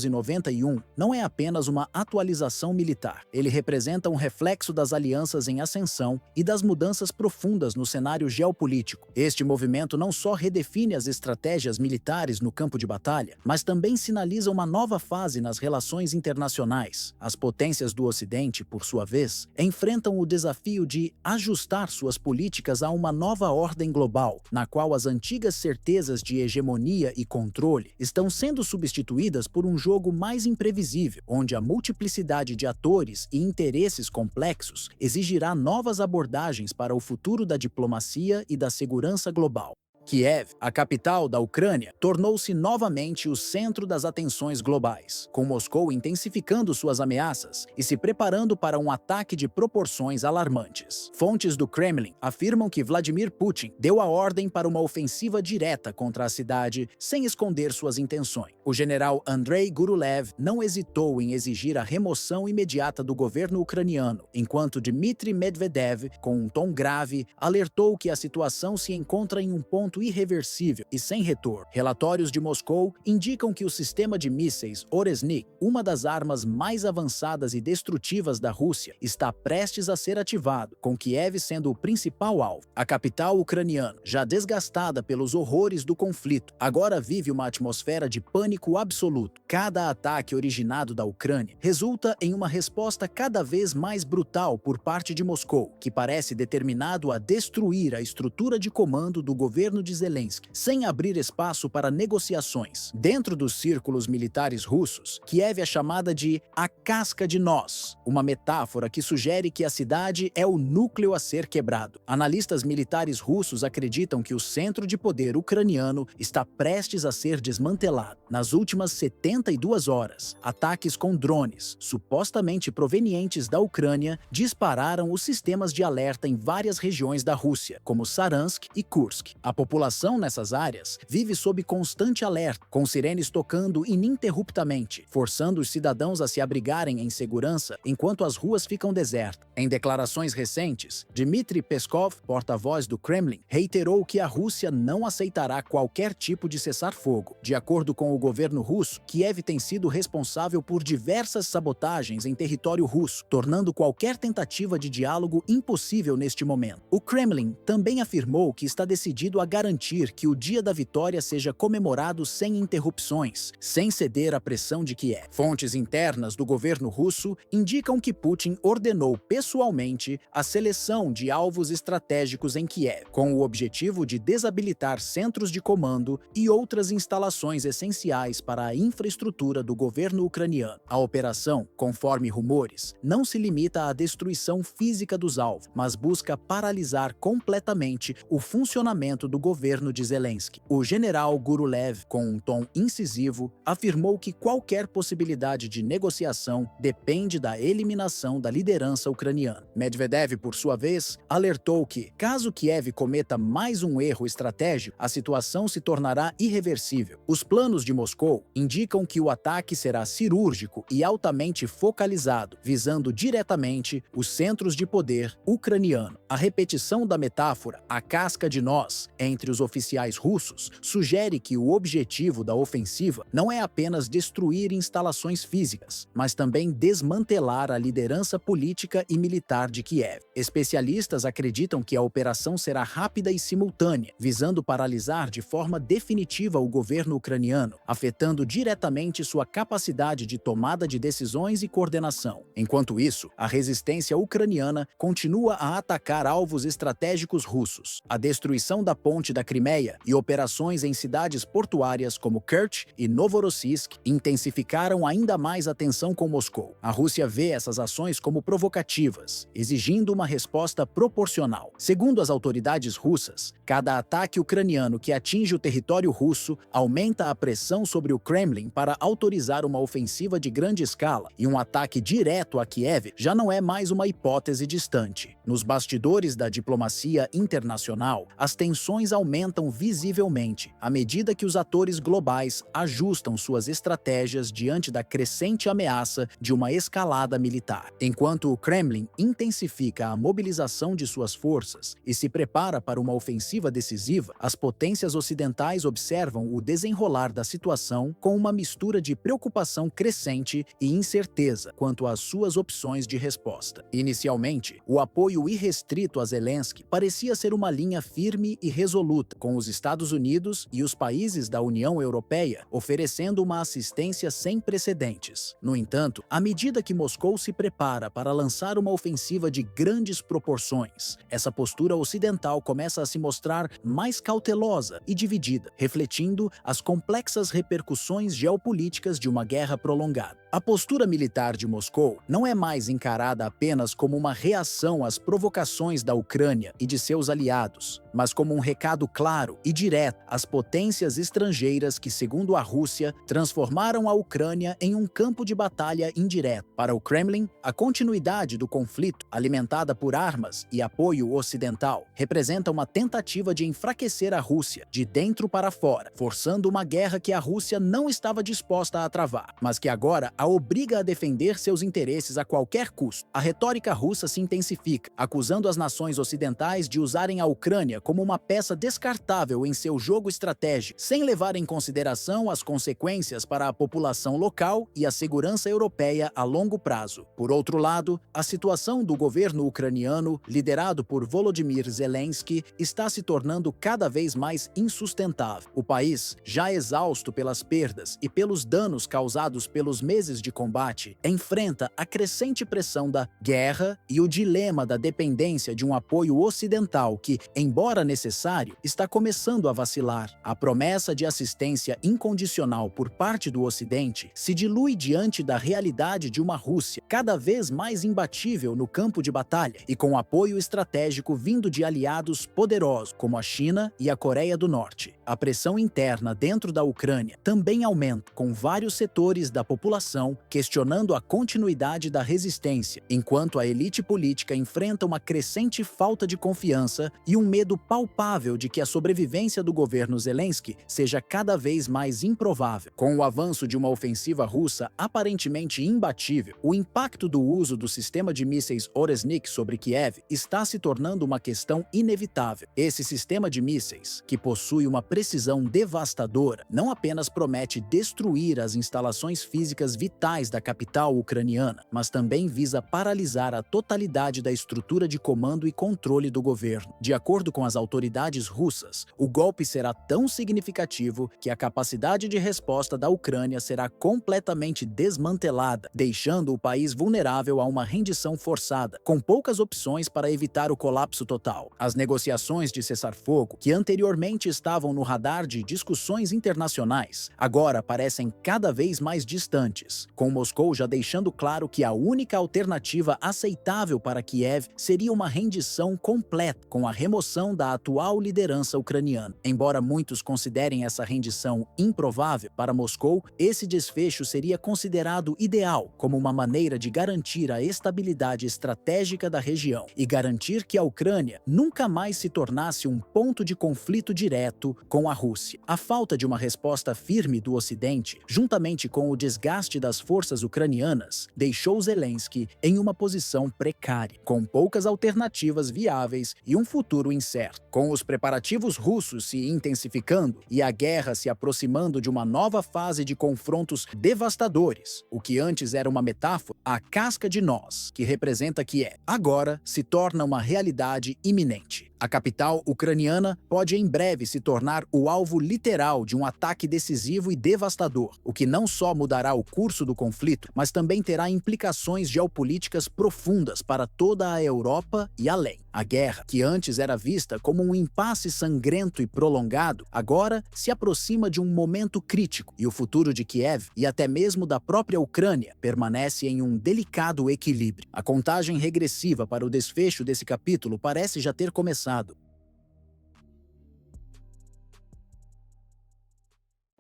não é apenas uma atualização militar. Ele representa um reflexo das alianças em ascensão e das mudanças profundas no cenário geopolítico. Este movimento não só redefine as estratégias militares no campo de batalha, mas também sinaliza uma nova fase nas relações internacionais. As potências do Ocidente, por sua vez, enfrentam o desafio de ajustar suas políticas a uma nova ordem global, na qual as antigas certezas de hegemonia e controle estão sendo substituídas por um jogo mais imprevisível, onde a multiplicidade de atores e interesses complexos exigirá novas abordagens para o futuro da diplomacia e da segurança global. Kiev, a capital da Ucrânia, tornou-se novamente o centro das atenções globais, com Moscou intensificando suas ameaças e se preparando para um ataque de proporções alarmantes. Fontes do Kremlin afirmam que Vladimir Putin deu a ordem para uma ofensiva direta contra a cidade, sem esconder suas intenções. O general Andrei Gurulev não hesitou em exigir a remoção imediata do governo ucraniano, enquanto Dmitry Medvedev, com um tom grave, alertou que a situação se encontra em um ponto irreversível e sem retorno. Relatórios de Moscou indicam que o sistema de mísseis Oresnik, uma das armas mais avançadas e destrutivas da Rússia, está prestes a ser ativado, com Kiev sendo o principal alvo. A capital ucraniana, já desgastada pelos horrores do conflito, agora vive uma atmosfera de pânico absoluto. Cada ataque originado da Ucrânia resulta em uma resposta cada vez mais brutal por parte de Moscou, que parece determinado a destruir a estrutura de comando do governo de Zelensky, sem abrir espaço para negociações. Dentro dos círculos militares russos, Kiev é chamada de a casca de nós, uma metáfora que sugere que a cidade é o núcleo a ser quebrado. Analistas militares russos acreditam que o centro de poder ucraniano está prestes a ser desmantelado. Nas últimas 72 horas, ataques com drones, supostamente provenientes da Ucrânia, dispararam os sistemas de alerta em várias regiões da Rússia, como Saransk e Kursk. A população nessas áreas vive sob constante alerta, com sirenes tocando ininterruptamente, forçando os cidadãos a se abrigarem em segurança enquanto as ruas ficam desertas. Em declarações recentes, Dmitry Peskov, porta-voz do Kremlin, reiterou que a Rússia não aceitará qualquer tipo de cessar-fogo. De acordo com o governo russo, Kiev tem sido responsável por diversas sabotagens em território russo, tornando qualquer tentativa de diálogo impossível neste momento. O Kremlin também afirmou que está decidido a garantir que o dia da vitória seja comemorado sem interrupções, sem ceder à pressão de Kiev. Fontes internas do governo russo indicam que Putin ordenou pessoalmente a seleção de alvos estratégicos em Kiev, com o objetivo de desabilitar centros de comando e outras instalações essenciais para a infraestrutura do governo ucraniano. A operação, conforme rumores, não se limita à destruição física dos alvos, mas busca paralisar completamente o funcionamento do governo de Zelensky. O general Gurulev, com um tom incisivo, afirmou que qualquer possibilidade de negociação depende da eliminação da liderança ucraniana. Medvedev, por sua vez, alertou que, caso Kiev cometa mais um erro estratégico, a situação se tornará irreversível. Os planos de Moscou indicam que o ataque será cirúrgico e altamente focalizado, visando diretamente os centros de poder ucraniano. A repetição da metáfora "a casca de nós" entre os oficiais russos sugere que o objetivo da ofensiva não é apenas destruir instalações físicas, mas também desmantelar a liderança política e militar de Kiev. Especialistas acreditam que a operação será rápida e simultânea, visando paralisar de forma definitiva o governo ucraniano, afetando diretamente sua capacidade de tomada de decisões e coordenação. Enquanto isso, a resistência ucraniana continua a atacar alvos estratégicos russos. A destruição da ponte ponte da Crimeia e operações em cidades portuárias como Kerch e Novorossiysk intensificaram ainda mais a tensão com Moscou. A Rússia vê essas ações como provocativas, exigindo uma resposta proporcional. Segundo as autoridades russas, cada ataque ucraniano que atinge o território russo aumenta a pressão sobre o Kremlin para autorizar uma ofensiva de grande escala, e um ataque direto a Kiev já não é mais uma hipótese distante. Nos bastidores da diplomacia internacional, as tensões aumentam visivelmente à medida que os atores globais ajustam suas estratégias diante da crescente ameaça de uma escalada militar. Enquanto o Kremlin intensifica a mobilização de suas forças e se prepara para uma ofensiva decisiva, as potências ocidentais observam o desenrolar da situação com uma mistura de preocupação crescente e incerteza quanto às suas opções de resposta. Inicialmente, o apoio irrestrito a Zelensky parecia ser uma linha firme e resoluta, com os Estados Unidos e os países da União Europeia oferecendo uma assistência sem precedentes. No entanto, à medida que Moscou se prepara para lançar uma ofensiva de grandes proporções, essa postura ocidental começa a se mostrar mais cautelosa e dividida, refletindo as complexas repercussões geopolíticas de uma guerra prolongada. A postura militar de Moscou não é mais encarada apenas como uma reação às provocações da Ucrânia e de seus aliados, mas como um recado claro e direto às potências estrangeiras que, segundo a Rússia, transformaram a Ucrânia em um campo de batalha indireto. Para o Kremlin, a continuidade do conflito, alimentada por armas e apoio ocidental, representa uma tentativa de enfraquecer a Rússia de dentro para fora, forçando uma guerra que a Rússia não estava disposta a travar, mas que agora a obriga a defender seus interesses a qualquer custo. A retórica russa se intensifica, acusando as nações ocidentais de usarem a Ucrânia como uma peça descartável em seu jogo estratégico, sem levar em consideração as consequências para a população local e a segurança europeia a longo prazo. Por outro lado, a situação do governo ucraniano, liderado por Volodymyr Zelensky, está se tornando cada vez mais insustentável. O país, já exausto pelas perdas e pelos danos causados pelos meses de combate, enfrenta a crescente pressão da guerra e o dilema da dependência de um apoio ocidental que, embora necessário, está começando a vacilar. A promessa de assistência incondicional por parte do Ocidente se dilui diante da realidade de uma Rússia cada vez mais imbatível no campo de batalha e com apoio estratégico vindo de aliados poderosos como a China e a Coreia do Norte. A pressão interna dentro da Ucrânia também aumenta, com vários setores da população questionando a continuidade da resistência, enquanto a elite política enfrenta uma crescente falta de confiança e um medo palpável de que a sobrevivência do governo Zelensky seja cada vez mais improvável. Com o avanço de uma ofensiva russa aparentemente imbatível, o impacto do uso do sistema de mísseis Oresnik sobre Kiev está se tornando uma questão inevitável. Esse sistema de mísseis, que possui uma precisão devastadora, não apenas promete destruir as instalações físicas vitais da capital ucraniana, mas também visa paralisar a totalidade da estrutura de comando e controle do governo. De acordo com as autoridades russas, o golpe será tão significativo que a capacidade de resposta da Ucrânia será completamente desmantelada, deixando o país vulnerável a uma rendição forçada, com poucas opções para evitar o colapso total. As negociações de cessar-fogo, que anteriormente estavam no radar de discussões internacionais, agora parecem cada vez mais distantes, com Moscou já deixando claro que a única alternativa aceitável para Kiev seria uma rendição completa, com a remoção da atual liderança ucraniana. Embora muitos considerem essa rendição improvável, para Moscou, esse desfecho seria considerado ideal, como uma maneira de garantir a estabilidade estratégica da região e garantir que a Ucrânia nunca mais se tornasse um ponto de conflito direto com a Rússia. A falta de uma resposta firme do Ocidente, juntamente com o desgaste das forças ucranianas, deixou Zelensky em uma posição precária, com poucas alternativas viáveis e um futuro incerto. Com os preparativos russos se intensificando e a guerra se aproximando de uma nova fase de confrontos devastadores, o que antes era uma metáfora, a casca de nós, que representa Kiev, agora se torna uma realidade iminente. A capital ucraniana pode em breve se tornar o alvo literal de um ataque decisivo e devastador, o que não só mudará o curso do conflito, mas também terá implicações geopolíticas profundas para toda a Europa e além. A guerra, que antes era vista como um impasse sangrento e prolongado, agora se aproxima de um momento crítico, e o futuro de Kiev e até mesmo da própria Ucrânia permanece em um delicado equilíbrio. A contagem regressiva para o desfecho desse capítulo parece já ter começado.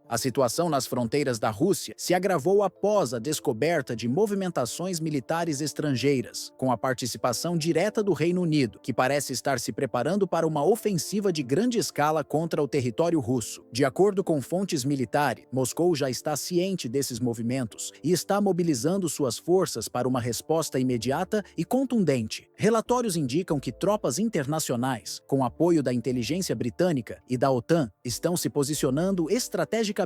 A situação nas fronteiras da Rússia se agravou após a descoberta de movimentações militares estrangeiras, com a participação direta do Reino Unido, que parece estar se preparando para uma ofensiva de grande escala contra o território russo. De acordo com fontes militares, Moscou já está ciente desses movimentos e está mobilizando suas forças para uma resposta imediata e contundente. Relatórios indicam que tropas internacionais, com apoio da inteligência britânica e da OTAN, estão se posicionando estrategicamente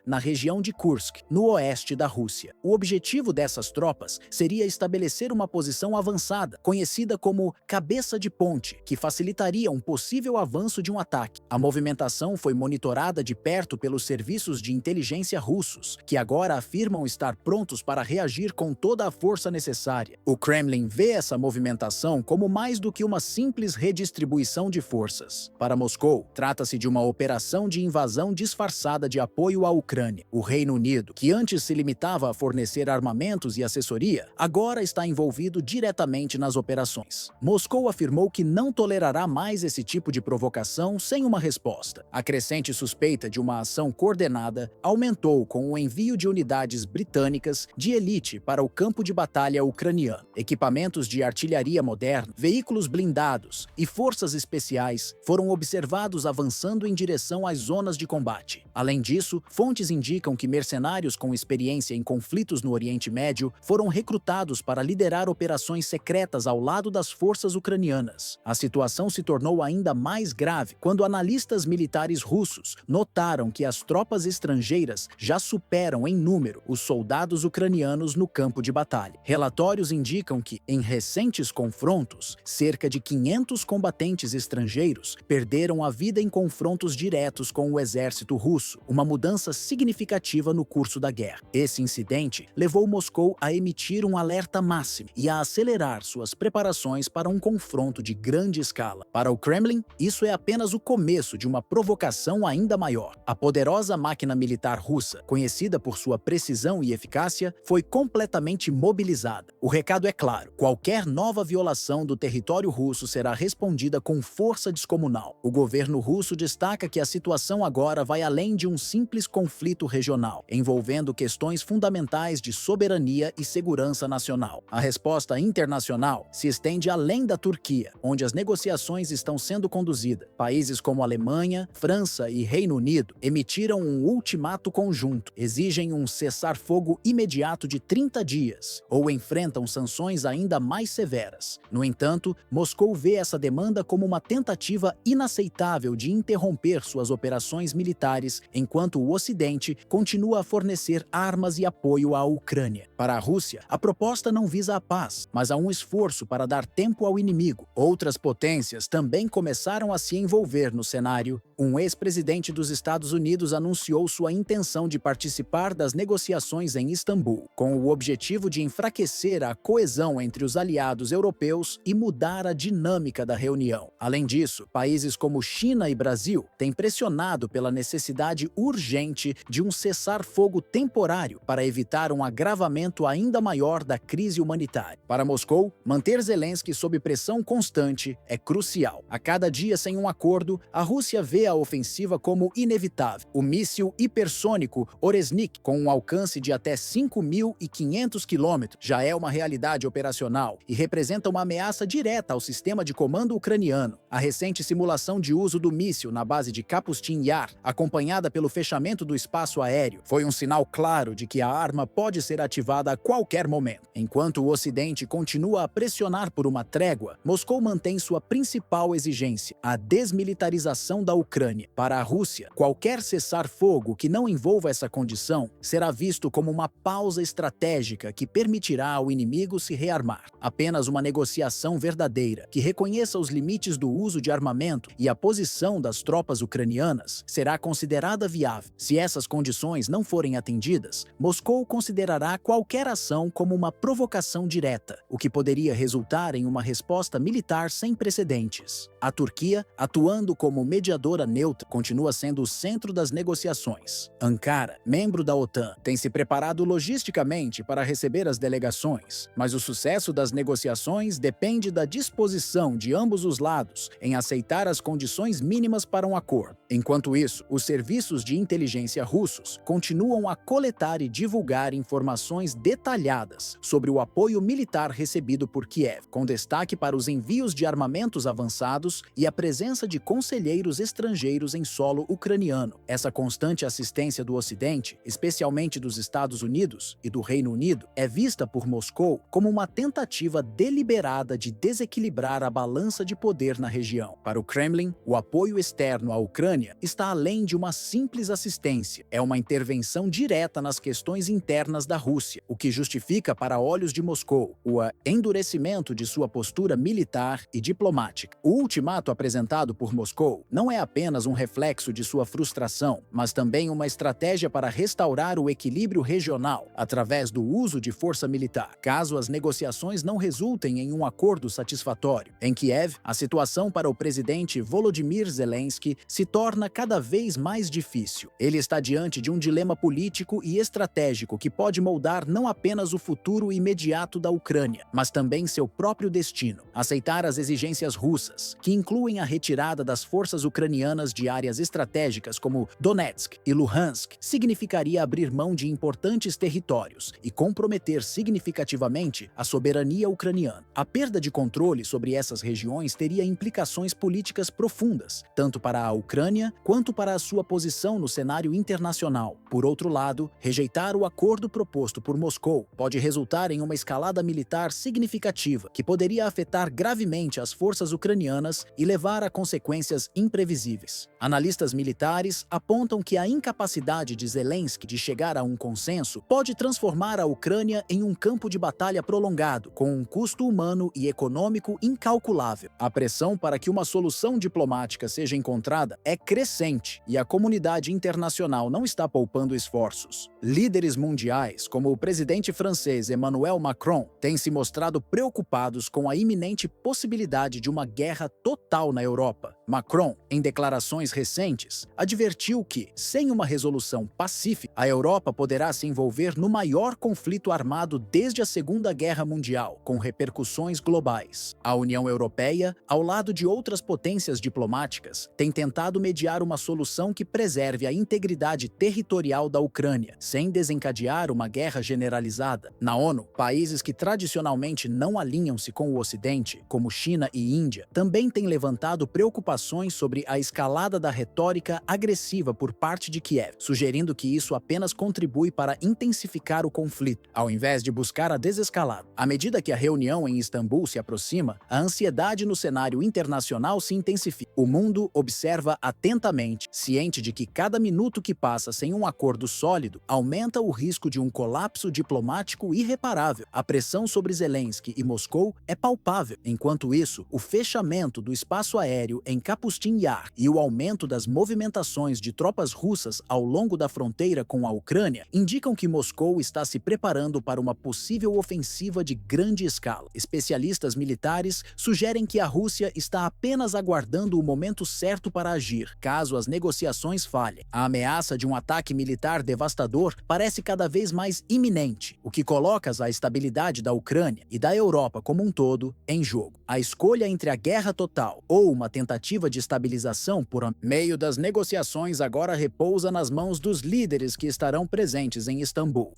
na região de Kursk, no oeste da Rússia. O objetivo dessas tropas seria estabelecer uma posição avançada, conhecida como cabeça de ponte, que facilitaria um possível avanço de um ataque. A movimentação foi monitorada de perto pelos serviços de inteligência russos, que agora afirmam estar prontos para reagir com toda a força necessária. O Kremlin vê essa movimentação como mais do que uma simples redistribuição de forças. Para Moscou, trata-se de uma operação de invasão disfarçada de apoio à Ucrânia. O Reino Unido, que antes se limitava a fornecer armamentos e assessoria, agora está envolvido diretamente nas operações. Moscou afirmou que não tolerará mais esse tipo de provocação sem uma resposta. A crescente suspeita de uma ação coordenada aumentou com o envio de unidades britânicas de elite para o campo de batalha ucraniano. Equipamentos de artilharia moderna, veículos blindados e forças especiais foram observados avançando em direção às zonas de combate. Além disso, fontes indicam que mercenários com experiência em conflitos no Oriente Médio foram recrutados para liderar operações secretas ao lado das forças ucranianas. A situação se tornou ainda mais grave quando analistas militares russos notaram que as tropas estrangeiras já superam em número os soldados ucranianos no campo de batalha. Relatórios indicam que, em recentes confrontos, cerca de 500 combatentes estrangeiros perderam a vida em confrontos diretos com o exército russo, uma mudança significativa no curso da guerra. Esse incidente levou Moscou a emitir um alerta máximo e a acelerar suas preparações para um confronto de grande escala. Para o Kremlin, isso é apenas o começo de uma provocação ainda maior. A poderosa máquina militar russa, conhecida por sua precisão e eficácia, foi completamente mobilizada. O recado é claro: qualquer nova violação do território russo será respondida com força descomunal. O governo russo destaca que a situação agora vai além de um simples conflito regional, envolvendo questões fundamentais de soberania e segurança nacional. A resposta internacional se estende além da Turquia, onde as negociações estão sendo conduzidas. Países como Alemanha, França e Reino Unido emitiram um ultimato conjunto, exigem um cessar-fogo imediato de 30 dias ou enfrentam sanções ainda mais severas. No entanto, Moscou vê essa demanda como uma tentativa inaceitável de interromper suas operações militares enquanto o Ocidente continua a fornecer armas e apoio à Ucrânia. Para a Rússia, a proposta não visa a paz, mas a um esforço para dar tempo ao inimigo. Outras potências também começaram a se envolver no cenário. Um ex-presidente dos Estados Unidos anunciou sua intenção de participar das negociações em Istambul, com o objetivo de enfraquecer a coesão entre os aliados europeus e mudar a dinâmica da reunião. Além disso, países como China e Brasil têm pressionado pela necessidade urgente de um cessar-fogo temporário para evitar um agravamento ainda maior da crise humanitária. Para Moscou, manter Zelensky sob pressão constante é crucial. A cada dia sem um acordo, a Rússia vê a ofensiva como inevitável. O míssil hipersônico Oresnik, com um alcance de até 5.500 quilômetros, já é uma realidade operacional e representa uma ameaça direta ao sistema de comando ucraniano. A recente simulação de uso do míssil na base de Kapustin Yar, acompanhada pelo fechamento do espaço aéreo foi um sinal claro de que a arma pode ser ativada a qualquer momento. Enquanto o Ocidente continua a pressionar por uma trégua, Moscou mantém sua principal exigência, a desmilitarização da Ucrânia. Para a Rússia, qualquer cessar-fogo que não envolva essa condição será visto como uma pausa estratégica que permitirá ao inimigo se rearmar. Apenas uma negociação verdadeira, que reconheça os limites do uso de armamento e a posição das tropas ucranianas, será considerada viável. Se essas condições não forem atendidas, Moscou considerará qualquer ação como uma provocação direta, o que poderia resultar em uma resposta militar sem precedentes. A Turquia, atuando como mediadora neutra, continua sendo o centro das negociações. Ankara, membro da OTAN, tem se preparado logisticamente para receber as delegações, mas o sucesso das negociações depende da disposição de ambos os lados em aceitar as condições mínimas para um acordo. Enquanto isso, os serviços de inteligência russos continuam a coletar e divulgar informações detalhadas sobre o apoio militar recebido por Kiev, com destaque para os envios de armamentos avançados e a presença de conselheiros estrangeiros em solo ucraniano. Essa constante assistência do Ocidente, especialmente dos Estados Unidos e do Reino Unido, é vista por Moscou como uma tentativa deliberada de desequilibrar a balança de poder na região. Para o Kremlin, o apoio externo à Ucrânia está além de uma simples assistência. É uma intervenção direta nas questões internas da Rússia, o que justifica para olhos de Moscou o endurecimento de sua postura militar e diplomática. O ultimato apresentado por Moscou não é apenas um reflexo de sua frustração, mas também uma estratégia para restaurar o equilíbrio regional através do uso de força militar, caso as negociações não resultem em um acordo satisfatório. Em Kiev, a situação para o presidente Volodymyr Zelensky se torna cada vez mais difícil. Ele está diante de um dilema político e estratégico que pode moldar não apenas o futuro imediato da Ucrânia, mas também seu próprio destino. Aceitar as exigências russas, que incluem a retirada das forças ucranianas de áreas estratégicas como Donetsk e Luhansk, significaria abrir mão de importantes territórios e comprometer significativamente a soberania ucraniana. A perda de controle sobre essas regiões teria implicações políticas profundas, tanto para a Ucrânia quanto para a sua posição no cenário internacional. Por outro lado, rejeitar o acordo proposto por Moscou pode resultar em uma escalada militar significativa, que poderia afetar gravemente as forças ucranianas e levar a consequências imprevisíveis. Analistas militares apontam que a incapacidade de Zelensky de chegar a um consenso pode transformar a Ucrânia em um campo de batalha prolongado, com um custo humano e econômico incalculável. A pressão para que uma solução diplomática seja encontrada é crescente e a comunidade internacional não está poupando esforços. Líderes mundiais, como o presidente francês Emmanuel Macron, têm se mostrado preocupados com a iminente possibilidade de uma guerra total na Europa. Macron, em declarações recentes, advertiu que, sem uma resolução pacífica, a Europa poderá se envolver no maior conflito armado desde a Segunda Guerra Mundial, com repercussões globais. A União Europeia, ao lado de outras potências diplomáticas, tem tentado mediar uma solução que preserve a integridade territorial da Ucrânia, sem desencadear uma guerra generalizada. Na ONU, países que tradicionalmente não alinham-se com o Ocidente, como China e Índia, também têm levantado preocupações sobre a escalada da retórica agressiva por parte de Kiev, sugerindo que isso apenas contribui para intensificar o conflito, ao invés de buscar a desescalada. À medida que a reunião em Istambul se aproxima, a ansiedade no cenário internacional se intensifica. O mundo observa atentamente, ciente de que cada minuto que passa sem um acordo sólido aumenta o risco de um colapso diplomático irreparável. A pressão sobre Zelensky e Moscou é palpável. Enquanto isso, o fechamento do espaço aéreo em Kapustin Yar e o aumento das movimentações de tropas russas ao longo da fronteira com a Ucrânia indicam que Moscou está se preparando para uma possível ofensiva de grande escala. Especialistas militares sugerem que a Rússia está apenas aguardando o momento certo para agir, caso as negociações falhem. A ameaça de um ataque militar devastador parece cada vez mais iminente, o que coloca a estabilidade da Ucrânia e da Europa como um todo em jogo. A escolha entre a guerra total ou uma tentativa de estabilização por meio das negociações agora repousa nas mãos dos líderes que estarão presentes em Istambul.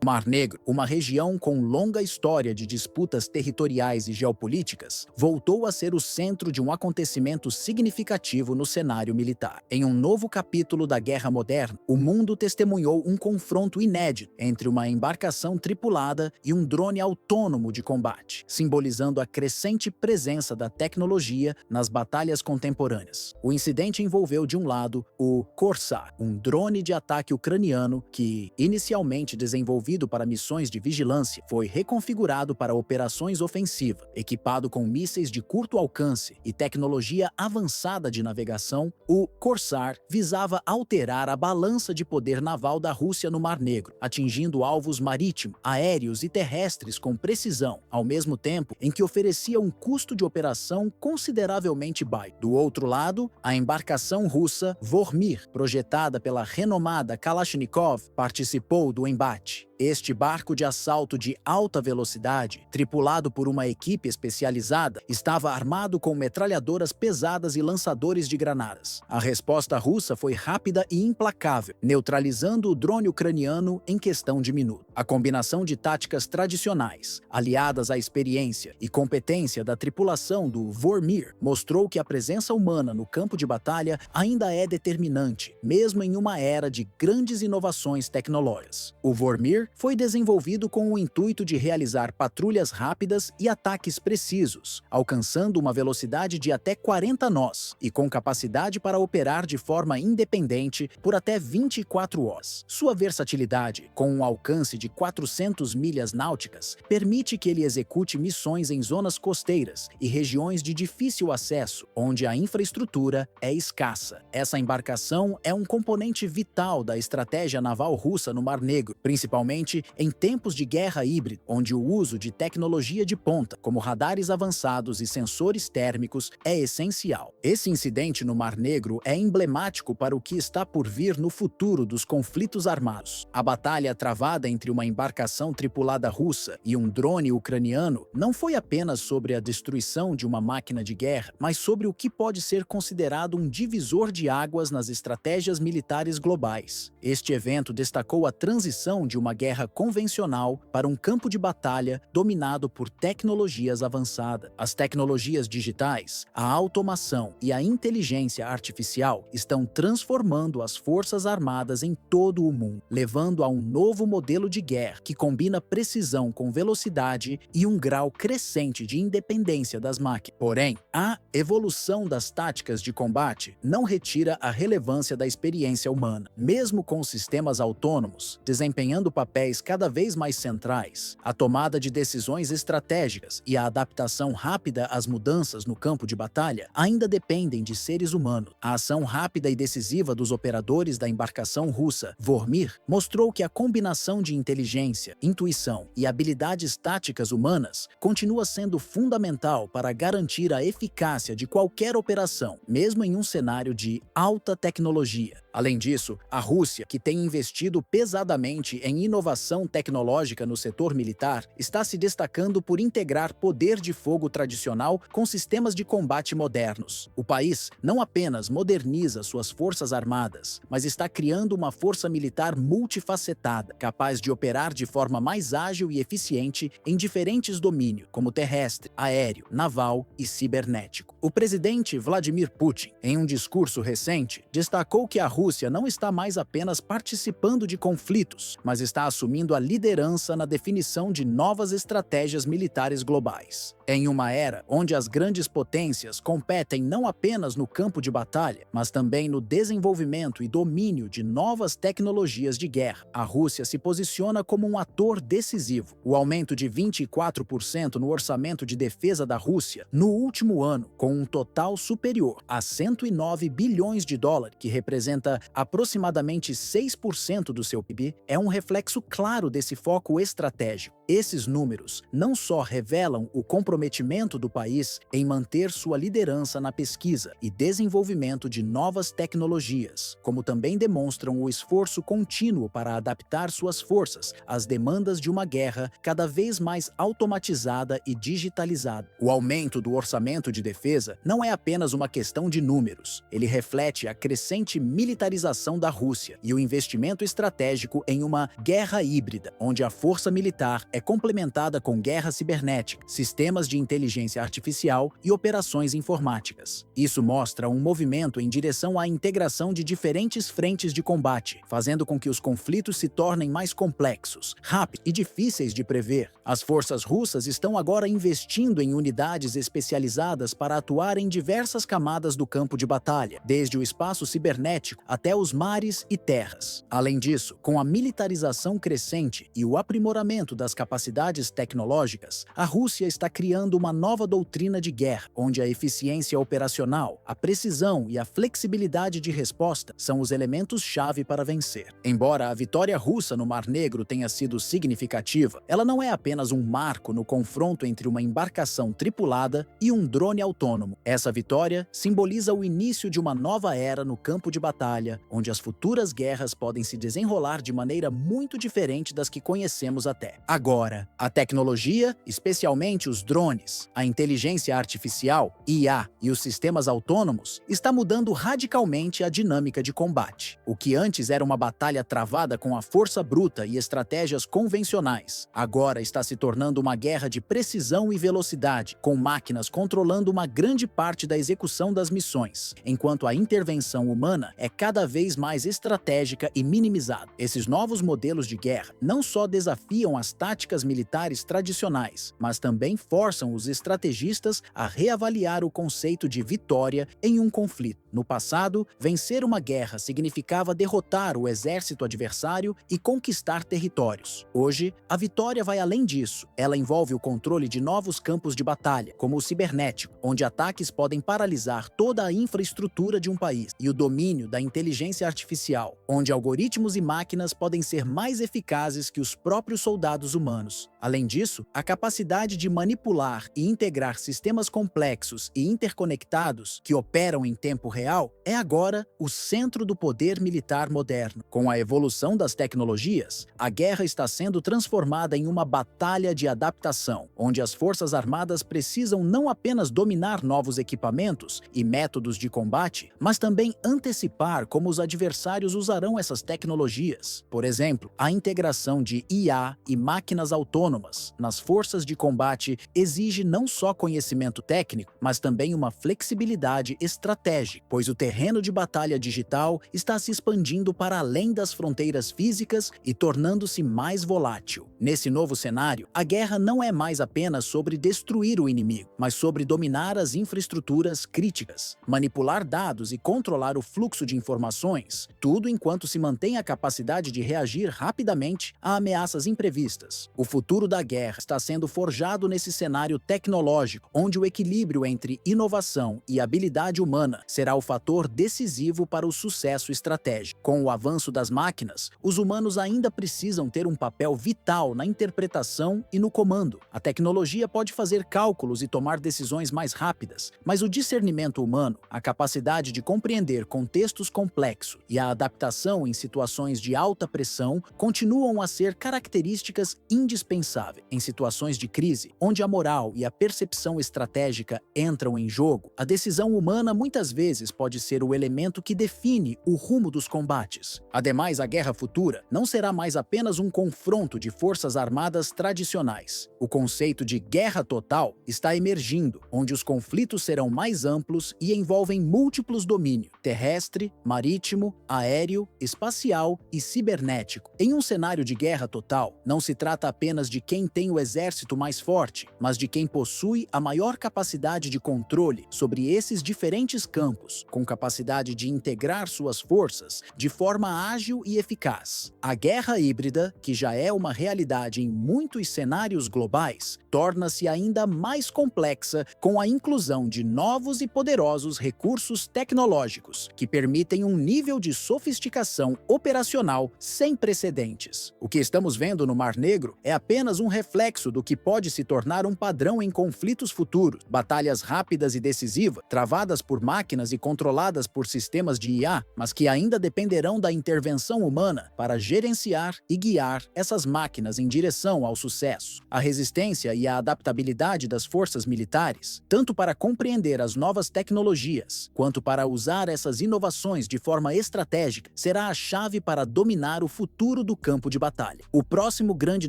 O Mar Negro, uma região com longa história de disputas territoriais e geopolíticas, voltou a ser o centro de um acontecimento significativo no cenário militar. Em um novo capítulo da Guerra Moderna, o mundo testemunhou um confronto inédito entre uma embarcação tripulada e um drone autônomo de combate, simbolizando a crescente presença da tecnologia nas batalhas contemporâneas. O incidente envolveu, de um lado, o Corsair, um drone de ataque ucraniano que, inicialmente desenvolvido para missões de vigilância, foi reconfigurado para operações ofensivas. Equipado com mísseis de curto alcance e tecnologia avançada de navegação, o Corsair visava alterar a balança de poder naval da Rússia no Mar Negro, atingindo alvos marítimos, aéreos e terrestres com precisão, ao mesmo tempo em que oferecia um custo de operação consideravelmente baixo. Do outro lado, a embarcação russa Vormir, projetada pela renomada Kalashnikov, participou do embate. Este barco de assalto de alta velocidade, tripulado por uma equipe especializada, estava armado com metralhadoras pesadas e lançadores de granadas. A resposta russa foi rápida e implacável, neutralizando o drone ucraniano em questão de minutos. A combinação de táticas tradicionais, aliadas à experiência e competência da tripulação do Vormir, mostrou que a presença humana no campo de batalha ainda é determinante, mesmo em uma era de grandes inovações tecnológicas. O Vormir foi desenvolvido com o intuito de realizar patrulhas rápidas e ataques precisos, alcançando uma velocidade de até 40 nós e com capacidade para operar de forma independente por até 24 horas. Sua versatilidade, com um alcance de 400 milhas náuticas, permite que ele execute missões em zonas costeiras e regiões de difícil acesso, onde a infraestrutura é escassa. Essa embarcação é um componente vital da estratégia naval russa no Mar Negro, principalmente em tempos de guerra híbrida, onde o uso de tecnologia de ponta, como radares avançados e sensores térmicos, é essencial. Esse incidente no Mar Negro é emblemático para o que está por vir no futuro dos conflitos armados. A batalha travada entre uma embarcação tripulada russa e um drone ucraniano não foi apenas sobre a destruição de uma máquina de guerra, mas sobre o que pode ser considerado um divisor de águas nas estratégias militares globais. Este evento destacou a transição de uma guerra convencional para um campo de batalha dominado por tecnologias avançadas. As tecnologias digitais, a automação e a inteligência artificial estão transformando as forças armadas em todo o mundo, levando a um novo modelo de guerra que combina precisão com velocidade e um grau crescente de independência das máquinas. Porém, a evolução das táticas de combate não retira a relevância da experiência humana. Mesmo com sistemas autônomos desempenhando papéis cada vez mais centrais, a tomada de decisões estratégicas e a adaptação rápida às mudanças no campo de batalha ainda dependem de seres humanos. A ação rápida e decisiva dos operadores da embarcação russa Vormir mostrou que a combinação de inteligência, intuição e habilidades táticas humanas continua sendo fundamental para garantir a eficácia de qualquer operação, mesmo em um cenário de alta tecnologia. Além disso, a Rússia, que tem investido pesadamente em inovação tecnológica no setor militar, está se destacando por integrar poder de fogo tradicional com sistemas de combate modernos. O país não apenas moderniza suas forças armadas, mas está criando uma força militar multifacetada, capaz de operar de forma mais ágil e eficiente em diferentes domínios, como terrestre, aéreo, naval e cibernético. O presidente Vladimir Putin, em um discurso recente, destacou que a Rússia não está mais apenas participando de conflitos, mas está assumindo a liderança na definição de novas estratégias militares globais. Em uma era onde as grandes potências competem não apenas no campo de batalha, mas também no desenvolvimento e domínio de novas tecnologias de guerra, a Rússia se posiciona como um ator decisivo. O aumento de 24% no orçamento de defesa da Rússia no último ano, com um total superior a 109 bilhões de dólares, que representa aproximadamente 6% do seu PIB, é um reflexo claro desse foco estratégico. Esses números não só revelam o comprometimento do país em manter sua liderança na pesquisa e desenvolvimento de novas tecnologias, como também demonstram o esforço contínuo para adaptar suas forças às demandas de uma guerra cada vez mais automatizada e digitalizada. O aumento do orçamento de defesa não é apenas uma questão de números, ele reflete a crescente militarização militarização da Rússia e o investimento estratégico em uma guerra híbrida, onde a força militar é complementada com guerra cibernética, sistemas de inteligência artificial e operações informáticas. Isso mostra um movimento em direção à integração de diferentes frentes de combate, fazendo com que os conflitos se tornem mais complexos, rápidos e difíceis de prever. As forças russas estão agora investindo em unidades especializadas para atuar em diversas camadas do campo de batalha, desde o espaço cibernético até os mares e terras. Além disso, com a militarização crescente e o aprimoramento das capacidades tecnológicas, a Rússia está criando uma nova doutrina de guerra, onde a eficiência operacional, a precisão e a flexibilidade de resposta são os elementos-chave para vencer. Embora a vitória russa no Mar Negro tenha sido significativa, ela não é apenas um marco no confronto entre uma embarcação tripulada e um drone autônomo. Essa vitória simboliza o início de uma nova era no campo de batalha, onde as futuras guerras podem se desenrolar de maneira muito diferente das que conhecemos até agora. A tecnologia, especialmente os drones, a inteligência artificial, IA e os sistemas autônomos, está mudando radicalmente a dinâmica de combate. O que antes era uma batalha travada com a força bruta e estratégias convencionais, agora está se tornando uma guerra de precisão e velocidade, com máquinas controlando uma grande parte da execução das missões, enquanto a intervenção humana é cada vez mais estratégica e minimizada. Esses novos modelos de guerra não só desafiam as táticas militares tradicionais, mas também forçam os estrategistas a reavaliar o conceito de vitória em um conflito. No passado, vencer uma guerra significava derrotar o exército adversário e conquistar territórios. Hoje, a vitória vai além disso. Ela envolve o controle de novos campos de batalha, como o cibernético, onde ataques podem paralisar toda a infraestrutura de um país, e o domínio da inteligência artificial, onde algoritmos e máquinas podem ser mais eficazes que os próprios soldados humanos. Além disso, a capacidade de manipular e integrar sistemas complexos e interconectados que operam em tempo real é agora o centro do poder militar moderno. Com a evolução das tecnologias, a guerra está sendo transformada em uma batalha de adaptação, onde as forças armadas precisam não apenas dominar novos equipamentos e métodos de combate, mas também antecipar como os adversários usarão essas tecnologias. Por exemplo, a integração de IA e máquinas autônomas nas forças de combate exige não só conhecimento técnico, mas também uma flexibilidade estratégica, pois o terreno de batalha digital está se expandindo para além das fronteiras físicas e tornando-se mais volátil. Nesse novo cenário, a guerra não é mais apenas sobre destruir o inimigo, mas sobre dominar as infraestruturas críticas, manipular dados e controlar o fluxo de informações, tudo enquanto se mantém a capacidade de reagir rapidamente a ameaças imprevistas. O futuro da guerra está sendo forjado nesse cenário tecnológico, onde o equilíbrio entre inovação e habilidade humana será o fator decisivo para o sucesso estratégico. Com o avanço das máquinas, os humanos ainda precisam ter um papel vital na interpretação e no comando. A tecnologia pode fazer cálculos e tomar decisões mais rápidas, mas o discernimento humano, a capacidade de compreender contextos complexos e a adaptação em situações de alta pressão continuam a ser características indispensáveis. Em situações de crise, onde a moral e a percepção estratégica entram em jogo, a decisão humana muitas vezes pode ser o elemento que define o rumo dos combates. Ademais, a guerra futura não será mais apenas um confronto de forças armadas tradicionais. O conceito de guerra total está emergindo, onde os conflitos serão mais amplos e envolvem múltiplos domínios: terrestre, marítimo, aéreo, espacial e cibernético. Em um cenário de guerra total, não se trata apenas de quem tem o exército mais forte, mas de quem possui a maior capacidade de controle sobre esses diferentes campos, com capacidade de integrar suas forças de forma ágil e eficaz. A guerra híbrida, que já é uma realidade em muitos cenários globais, torna-se ainda mais complexa com a inclusão de novos e poderosos recursos tecnológicos que permitem um nível de sofisticação operacional sem precedentes. O que estamos vendo no Mar Negro é apenas um reflexo do que pode se tornar um padrão em conflitos futuros: batalhas rápidas e decisivas, travadas por máquinas e controladas por sistemas de IA, mas que ainda dependerão da intervenção humana para gerenciar e guiar essas máquinas em direção ao sucesso. A resistência e a adaptabilidade das forças militares, tanto para compreender as novas tecnologias, quanto para usar essas inovações de forma estratégica, será a chave para dominar o futuro do campo de batalha. O próximo grande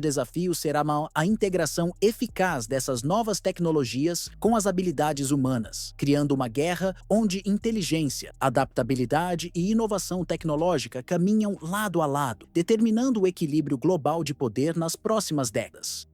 desafio será a integração eficaz dessas novas tecnologias com as habilidades humanas, criando uma guerra onde inteligência, adaptabilidade e inovação tecnológica caminham lado a lado, determinando o equilíbrio global de poder nas próximas décadas.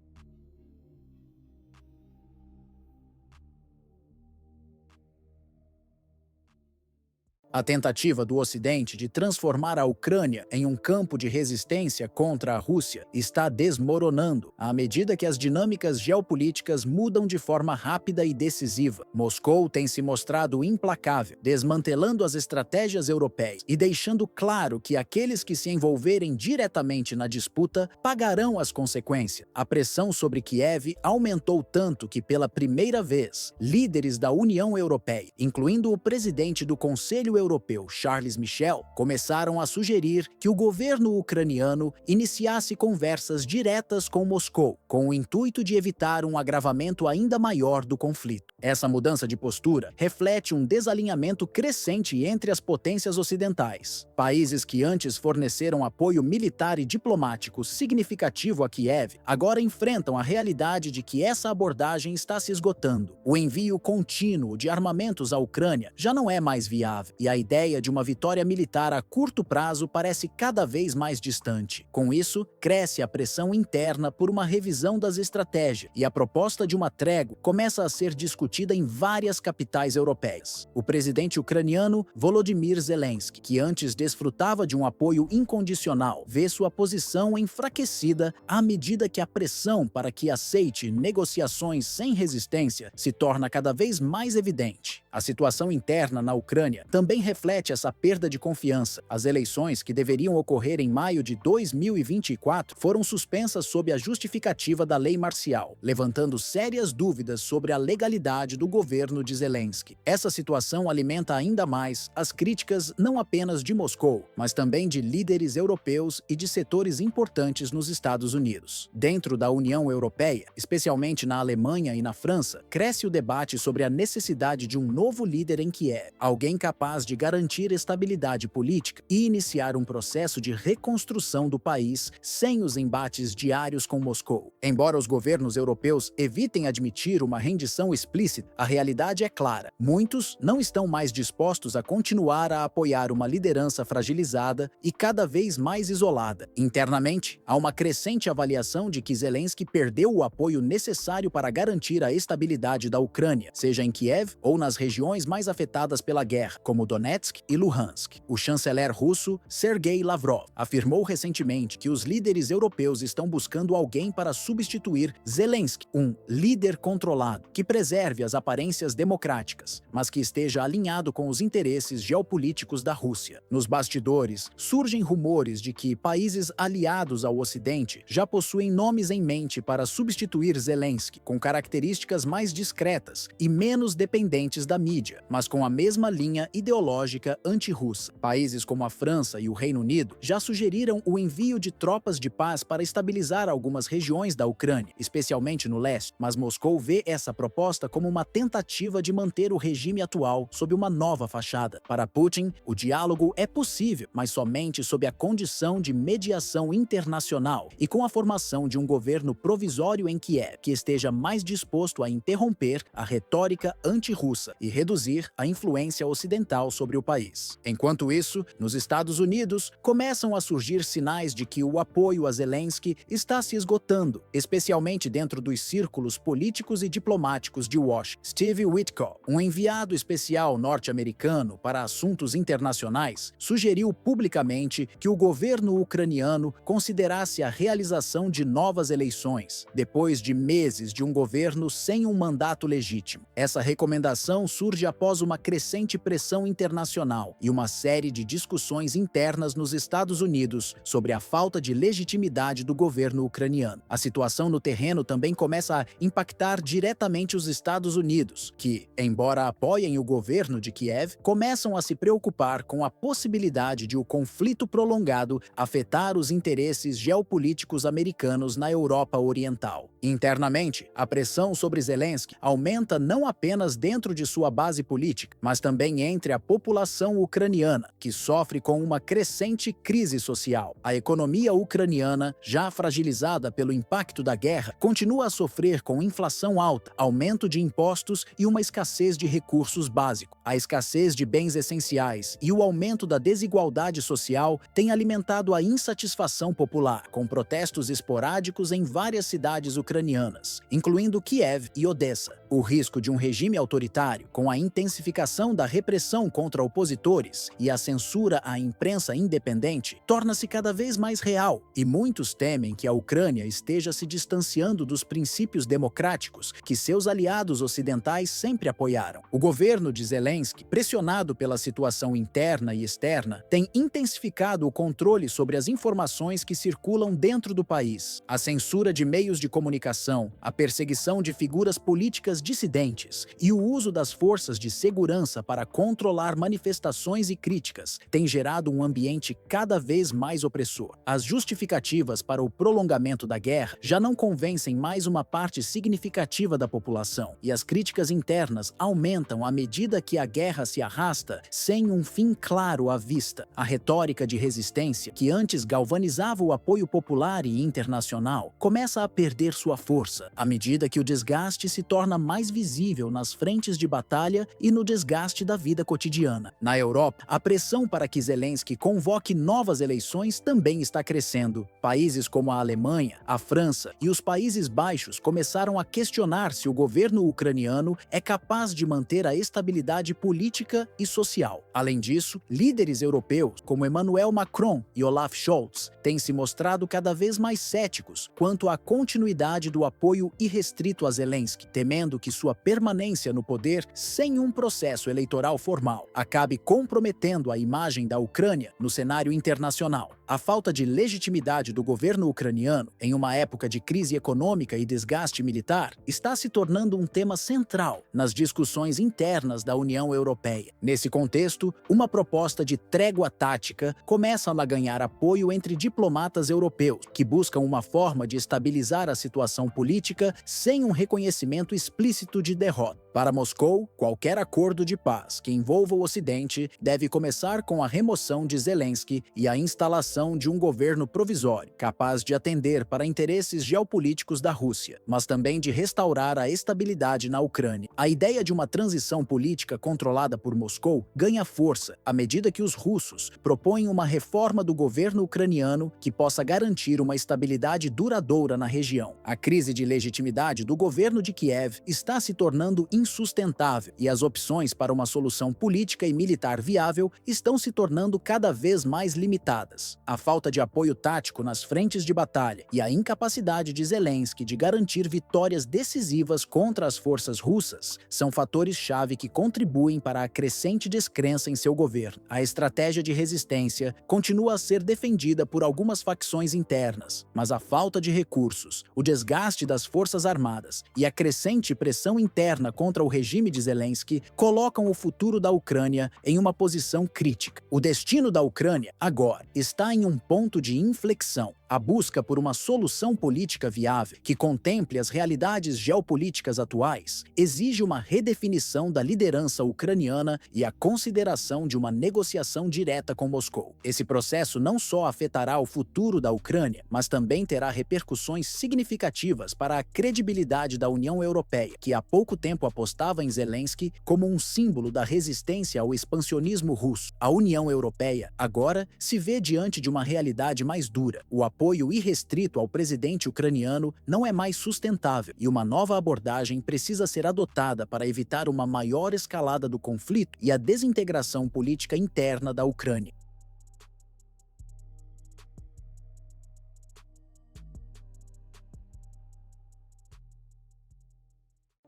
A tentativa do Ocidente de transformar a Ucrânia em um campo de resistência contra a Rússia está desmoronando à medida que as dinâmicas geopolíticas mudam de forma rápida e decisiva. Moscou tem se mostrado implacável, desmantelando as estratégias europeias e deixando claro que aqueles que se envolverem diretamente na disputa pagarão as consequências. A pressão sobre Kiev aumentou tanto que, pela primeira vez, líderes da União Europeia, incluindo o presidente do Conselho Europeu, Charles Michel, começaram a sugerir que o governo ucraniano iniciasse conversas diretas com Moscou, com o intuito de evitar um agravamento ainda maior do conflito. Essa mudança de postura reflete um desalinhamento crescente entre as potências ocidentais. Países que antes forneceram apoio militar e diplomático significativo a Kiev agora enfrentam a realidade de que essa abordagem está se esgotando. O envio contínuo de armamentos à Ucrânia já não é mais viável, e a ideia de uma vitória militar a curto prazo parece cada vez mais distante. Com isso, cresce a pressão interna por uma revisão das estratégias, e a proposta de uma trégua começa a ser discutida em várias capitais europeias. O presidente ucraniano Volodymyr Zelensky, que antes desfrutava de um apoio incondicional, vê sua posição enfraquecida à medida que a pressão para que aceite negociações sem resistência se torna cada vez mais evidente. A situação interna na Ucrânia também reflete essa perda de confiança. As eleições, que deveriam ocorrer em maio de 2024, foram suspensas sob a justificativa da lei marcial, levantando sérias dúvidas sobre a legalidade do governo de Zelensky. Essa situação alimenta ainda mais as críticas não apenas de Moscou, mas também de líderes europeus e de setores importantes nos Estados Unidos. Dentro da União Europeia, especialmente na Alemanha e na França, cresce o debate sobre a necessidade de um novo líder em Kiev, alguém capaz de garantir estabilidade política e iniciar um processo de reconstrução do país sem os embates diários com Moscou. Embora os governos europeus evitem admitir uma rendição explícita, a realidade é clara. Muitos não estão mais dispostos a continuar a apoiar uma liderança fragilizada e cada vez mais isolada. Internamente, há uma crescente avaliação de que Zelensky perdeu o apoio necessário para garantir a estabilidade da Ucrânia, seja em Kiev ou nas regiões mais afetadas pela guerra, como Donetsk e Luhansk. O chanceler russo Sergei Lavrov afirmou recentemente que os líderes europeus estão buscando alguém para substituir Zelensky, um líder controlado, que preserve as aparências democráticas, mas que esteja alinhado com os interesses geopolíticos da Rússia. Nos bastidores, surgem rumores de que países aliados ao Ocidente já possuem nomes em mente para substituir Zelensky, com características mais discretas e menos dependentes da mídia, mas com a mesma linha ideológica anti-russa. Países como a França e o Reino Unido já sugeriram o envio de tropas de paz para estabilizar algumas regiões da Ucrânia, especialmente no leste, mas Moscou vê essa proposta como uma tentativa de manter o regime atual sob uma nova fachada. Para Putin, o diálogo é possível, mas somente sob a condição de mediação internacional e com a formação de um governo provisório em Kiev, que esteja mais disposto a interromper a retórica anti-russa e reduzir a influência ocidental sobre o país. Enquanto isso, nos Estados Unidos, começam a surgir sinais de que o apoio a Zelensky está se esgotando, especialmente dentro dos círculos políticos e diplomáticos de Washington. Steve Witkoff, um enviado especial norte-americano para assuntos internacionais, sugeriu publicamente que o governo ucraniano considerasse a realização de novas eleições, depois de meses de um governo sem um mandato legítimo. Essa recomendação surge após uma crescente pressão internacional e uma série de discussões internas nos Estados Unidos sobre a falta de legitimidade do governo ucraniano. A situação no terreno também começa a impactar diretamente os Estados Unidos, que, embora apoiem o governo de Kiev, começam a se preocupar com a possibilidade de o conflito prolongado afetar os interesses geopolíticos americanos na Europa Oriental. Internamente, a pressão sobre Zelensky aumenta não apenas dentro de sua base política, mas também entre a população ucraniana, que sofre com uma crescente crise social. A economia ucraniana, já fragilizada pelo impacto da guerra, continua a sofrer com inflação alta, aumento de impostos e uma escassez de recursos básicos. A escassez de bens essenciais e o aumento da desigualdade social têm alimentado a insatisfação popular, com protestos esporádicos em várias cidades ucranianas, incluindo Kiev e Odessa. O risco de um regime autoritário, com a intensificação da repressão contra opositores e a censura à imprensa independente, torna-se cada vez mais real, e muitos temem que a Ucrânia esteja se distanciando dos princípios democráticos que seus aliados ocidentais sempre apoiaram. O governo de Zelensky, pressionado pela situação interna e externa, tem intensificado o controle sobre as informações que circulam dentro do país. A censura de meios de comunicação, a perseguição de figuras políticas dissidentes e o uso das forças de segurança para controlar manifestações e críticas têm gerado um ambiente cada vez mais opressor. As justificativas para o prolongamento da guerra já não convencem mais uma parte significativa da população, e as críticas internas aumentam à medida que a guerra se arrasta sem um fim claro à vista. A retórica de resistência, que antes galvanizava o apoio popular e internacional, começa a perder sua força à medida que o desgaste se torna mais visível nas frentes de batalha e no desgaste da vida cotidiana. Na Europa, a pressão para que Zelensky convoque novas eleições também está crescendo. Países como a Alemanha, a França e os Países Baixos começaram a questionar se o governo ucraniano é capaz de manter a estabilidade política e social. Além disso, líderes europeus como Emmanuel Macron e Olaf Scholz têm se mostrado cada vez mais céticos quanto à continuidade do apoio irrestrito a Zelensky, temendo que sua permanência no poder sem um processo eleitoral formal acabe comprometendo a imagem da Ucrânia no cenário internacional. A falta de legitimidade do governo ucraniano, em uma época de crise econômica e desgaste militar, está se tornando um tema central nas discussões internas da União Europeia. Nesse contexto, uma proposta de trégua tática começa a ganhar apoio entre diplomatas europeus, que buscam uma forma de estabilizar a situação política sem um reconhecimento explícito de derrota. Para Moscou, qualquer acordo de paz que envolva o Ocidente deve começar com a remoção de Zelensky e a instalação de um governo provisório, capaz de atender para interesses geopolíticos da Rússia, mas também de restaurar a estabilidade na Ucrânia. A ideia de uma transição política controlada por Moscou ganha força à medida que os russos propõem uma reforma do governo ucraniano que possa garantir uma estabilidade duradoura na região. A crise de legitimidade do governo de Kiev está se tornando insustentável e as opções para uma solução política e militar viável estão se tornando cada vez mais limitadas. A falta de apoio tático nas frentes de batalha e a incapacidade de Zelensky de garantir vitórias decisivas contra as forças russas são fatores-chave que contribuem para a crescente descrença em seu governo. A estratégia de resistência continua a ser defendida por algumas facções internas, mas a falta de recursos, o desgaste das forças armadas e a crescente pressão interna contra o regime de Zelensky colocam o futuro da Ucrânia em uma posição crítica. O destino da Ucrânia, agora, está em um ponto de inflexão. A busca por uma solução política viável que contemple as realidades geopolíticas atuais exige uma redefinição da liderança ucraniana e a consideração de uma negociação direta com Moscou. Esse processo não só afetará o futuro da Ucrânia, mas também terá repercussões significativas para a credibilidade da União Europeia, que há pouco tempo apostava em Zelensky como um símbolo da resistência ao expansionismo russo. A União Europeia, agora, se vê diante de uma realidade mais dura. O apoio irrestrito ao presidente ucraniano não é mais sustentável e uma nova abordagem precisa ser adotada para evitar uma maior escalada do conflito e a desintegração política interna da Ucrânia.